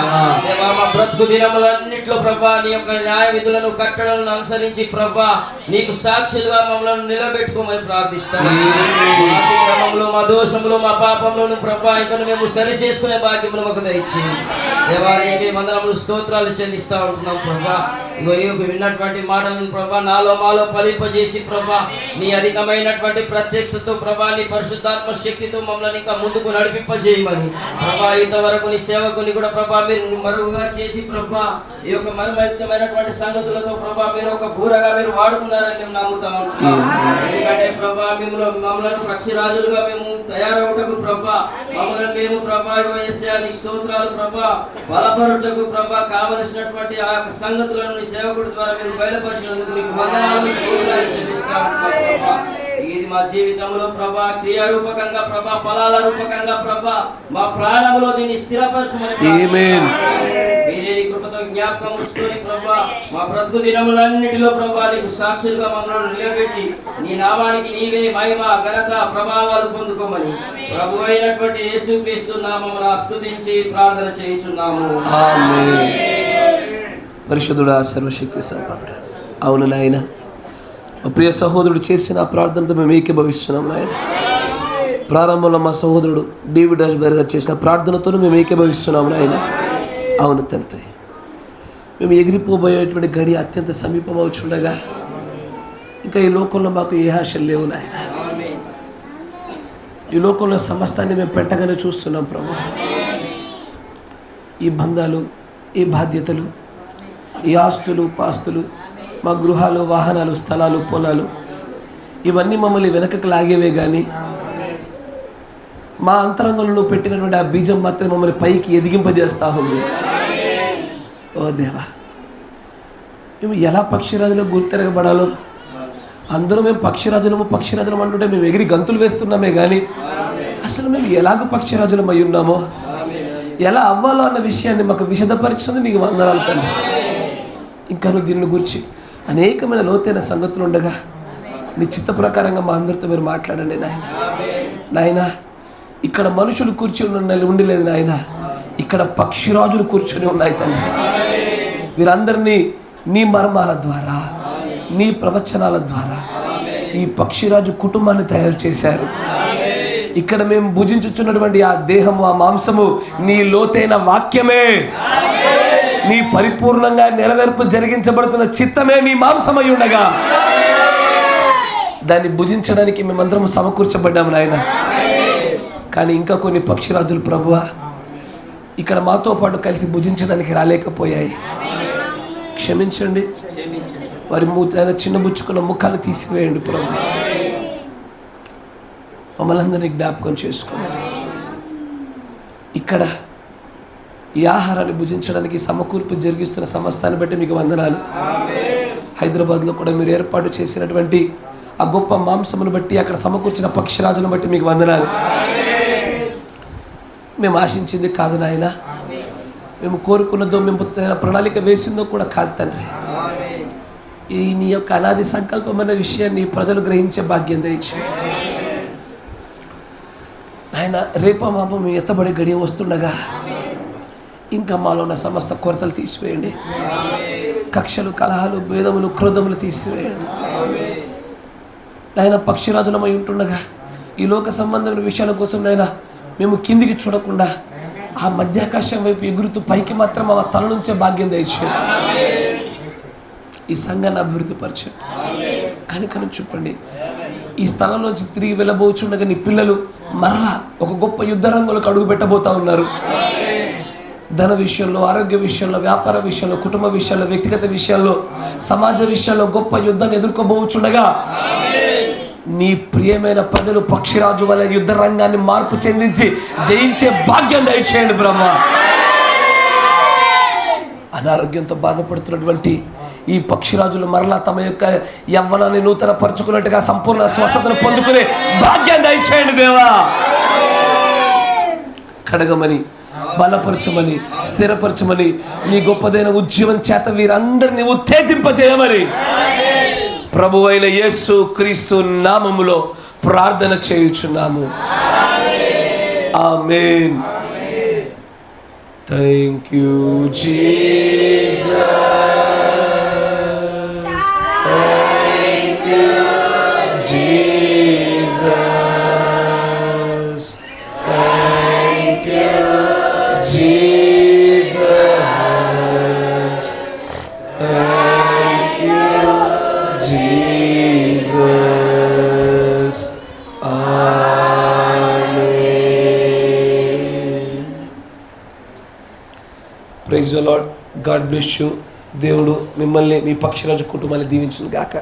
దేవా మా బ్రతుకు దినములన్నిట్లో ప్రభా నీ యొక్క న్యాయ విధులను కట్టడలను అనుసరించి ప్రభా నీకు సాక్షులుగా మమ్మల్ని నిలబెట్టుకోమని ప్రార్థిస్తాము. మా దోషములు మా పాపములను ప్రభా ఇంకా మేము సరి చేసుకునే భాగ్యములు మాకు దయచేయండి దేవా. నీకే వందనములు స్తోత్రాలు చెల్లిస్తా ఉంటున్నాం ప్రభా. ఇగో విన్నటువంటి మాటలను ప్రభా నాలో మాలో ఫలింపజేసి ప్రభా నీ అధికమైనటువంటి ప్రత్యక్షతతో ప్రభా నీ పరిశుద్ధాత్మ శక్తితో మమ్మల్ని ఇంకా ముందుకు నడిపింపజేయమని ప్రభా ఇంతవరకు నీ సేవకుని కూడా ప్రభా మీరు మరుగుగా చేసి ప్రభా ఈ యొక్క మర్మయుక్తమైనటువంటి సంగతులతో ప్రభా మీరు ఒక బూరగా మీరు వాడుకున్నారని మేము నమ్ముతా ఉంటున్నాం. ఎందుకంటే ప్రభా మమ్మల్ని పక్షిరాజులుగా మేము తయారవుటకు ప్రభా మమ్మల్ని మేము ప్రభా యేసయ్యానికి స్తోత్రాలు ప్రభా బలపరుటకు ప్రభా కావలసినటువంటి ఆ సంగతులను నీ సేవకుడి ద్వారా మీరు బయలుపరిచినందుకు నీకు వందనాలు స్తోత్రాలు చెల్లిస్తా ఉంటున్నాం ప్రభా. ఇది మా జీవితంలో ప్రభా క్రియారూపకంగా ప్రభా ఫలాల రూపకంగా ప్రభా మా ప్రాణంలో దీన్ని స్థిరపరచమని మీరే నీ కృపతో జ్ఞాపకం ఉంచుకొని ప్రభా మా బ్రతుకు దినములన్నిటిలో ప్రభా నీకు సాక్షులుగా మమ్మల్ని నిలబెట్టి నీ నామానికి నీవే మహిమ ఘనత ప్రభావాలు పొందుకోమని ప్రభు అయినటువంటి యేసుక్రీస్తు నామమున స్తుతించి ప్రార్థన చేయుచున్నాము. ఆమేన్. పరిశుద్ధుడా సర్వశక్తి సంపన్నుడా, అవును నాయన, మా ప్రియ సహోదరుడు చేసిన ప్రార్థనతో మేము ఏకీభవిస్తున్నాం నాయన. ప్రారంభంలో మా సహోదరుడు డేవిడ్ రాజ్బర్ గారు చేసిన ప్రార్థనతో మేము ఏకీభవిస్తున్నాం నాయన. అవును తండ్రి, మేము ఎగిరిపోబోయేటువంటి గడి అత్యంత సమీపం అవుతుండగా ఇంకా ఈ లోకంలో మాకు ఏ ఆశలు లేవు నాయన. ఈ లోకంలో సమస్తాన్ని మేము పెట్టగానే చూస్తున్నాం ప్రభు. ఈ బంధాలు, ఈ బాధ్యతలు, ఈ ఆస్తులు పాస్తులు, మా గృహాలు, వాహనాలు, స్థలాలు, పొలాలు, ఇవన్నీ మమ్మల్ని వెనకకు లాగేవే కానీ మా అంతరంగంలో పెట్టినటువంటి ఆ బీజం మాత్రం మమ్మల్ని పైకి ఎదిగింపజేస్తూ ఉంది. ఓ దేవా, మేము ఎలా పక్షిరాజులో గుర్తెరగబడాలో, అందరూ మేము పక్షిరాజులం అంటుంటే మేము ఎగిరి గంతులు వేస్తున్నామే కానీ అసలు మేము ఎలాగ పక్షిరాజులం అయి ఉన్నామో, ఎలా అవ్వాలో అన్న విషయాన్ని మాకు విశదపరిచింది మీకు వందనాలు తండ్రి. ఇంకా నువ్వు దీని గురించి అనేకమైన లోతైన సంగతులు ఉండగా నీ చిత్త ప్రకారంగా మా అందరితో మీరు మాట్లాడండి నాయన. నాయన, ఇక్కడ మనుషులు కూర్చొని ఉండలేదు నాయన, ఇక్కడ పక్షిరాజులు కూర్చొని ఉన్నాయి తండ్రి. వీరందరినీ నీ మర్మాల ద్వారా, నీ ప్రవచనాల ద్వారా ఈ పక్షిరాజు కుటుంబాన్ని తయారు చేశారు. ఇక్కడ మేము భుజించుచున్నటువంటి ఆ దేహము, ఆ మాంసము నీ లోతైన వాక్యమే, నీ పరిపూర్ణంగా నెరవేర్పు జరిగించబడుతున్న చిత్తమే నీ మాంసమై ఉండగా దాన్ని భుజించడానికి మేమందరం సమకూర్చబడ్డాము నాయన. కానీ ఇంకా కొన్ని పక్షిరాజులు ప్రభువా ఇక్కడ మాతో పాటు కలిసి భుజించడానికి రాలేకపోయాయి. క్షమించండి, వారి చిన్నబుచ్చుకున్న ముఖాలు తీసివేయండి ప్రభు. మమ్మల్ని అందరినీ జ్ఞాపకం చేసుకోండి. ఇక్కడ ఈ ఆహారాన్ని భుజించడానికి సమకూర్పు జరిగిస్తున్న సమస్తాన్ని బట్టి మీకు వందనాలు. హైదరాబాద్లో కూడా మీరు ఏర్పాటు చేసినటువంటి ఆ గొప్ప మాంసమును బట్టి, అక్కడ సమకూర్చిన పక్షిరాజును బట్టి మీకు వందనాలు. మేము ఆశించింది కాదు నాయన, మేము కోరుకున్నదో, మేము ప్రణాళిక వేసిందో కూడా కాదు తండ్రి. ఈ నీ యొక్క అనాది సంకల్పమైన విషయాన్ని ప్రజలు గ్రహించే భాగ్యం దయచేయండి ఆయన. రేపో మాపో మేము ఎత్తబడి గడియ వస్తుండగా ఇంకా మాలో ఉన్న సమస్త కొరతలు తీసివేయండి. కక్షలు, కలహాలు, భేదములు, క్రోధములు తీసివేయండి నాయన. పక్షిరాజులమై ఉంటుండగా ఈ లోక సంబంధమైన విషయాల కోసం నాయన మేము కిందికి చూడకుండా ఆ మధ్యాకాశం వైపు ఎగురుతూ పైకి మాత్రం మా తల నుంచే భాగ్యం దయచేయండి. ఈ సంఘాన్ని అభివృద్ధి పరచండి, కనికరం చూపండి. ఈ స్థలంలోంచి తిరిగి వెళ్ళబోచుండగా నీ పిల్లలు మరలా ఒక గొప్ప యుద్ధ రంగులకు అడుగు పెట్టబోతా ఉన్నారు. ధన విషయంలో, ఆరోగ్య విషయంలో, వ్యాపార విషయంలో, కుటుంబ విషయాల్లో, వ్యక్తిగత విషయాల్లో, సమాజ విషయాల్లో గొప్ప యుద్ధాన్ని ఎదుర్కోబోచుండగా నీ ప్రియమైన ప్రజలు పక్షిరాజు వల్ల యుద్ధ రంగాన్ని మార్పు చెందించి జయించే భాగ్యం దయచేయండి బ్రహ్మ. అనారోగ్యంతో బాధపడుతున్నటువంటి ఈ పక్షిరాజులు మరలా తమ యొక్క యవ్వనాన్ని నూతన పరుచుకున్నట్టుగా సంపూర్ణ స్వస్థతను పొందుకునే భాగ్యాన్ని దయచేయండి దేవా. కడగమని, బలపరచమని, స్థిరపరచమని, నీ గొప్పదైన ఉద్యమం చేత వీరందరినీ ఉత్తేజింపజేయమని ప్రభువైన యేసు క్రీస్తు నామములో ప్రార్థన చేయుచున్నాము. Amen. Thank you Jesus. Thank you, Jesus. Thank you, Jesus. Thank you, Jesus. Amen. Praise the Lord. God bless you. దేవుడు మిమ్మల్ని, మీ పక్షిరాజు కుటుంబాన్ని దీవించును గాక.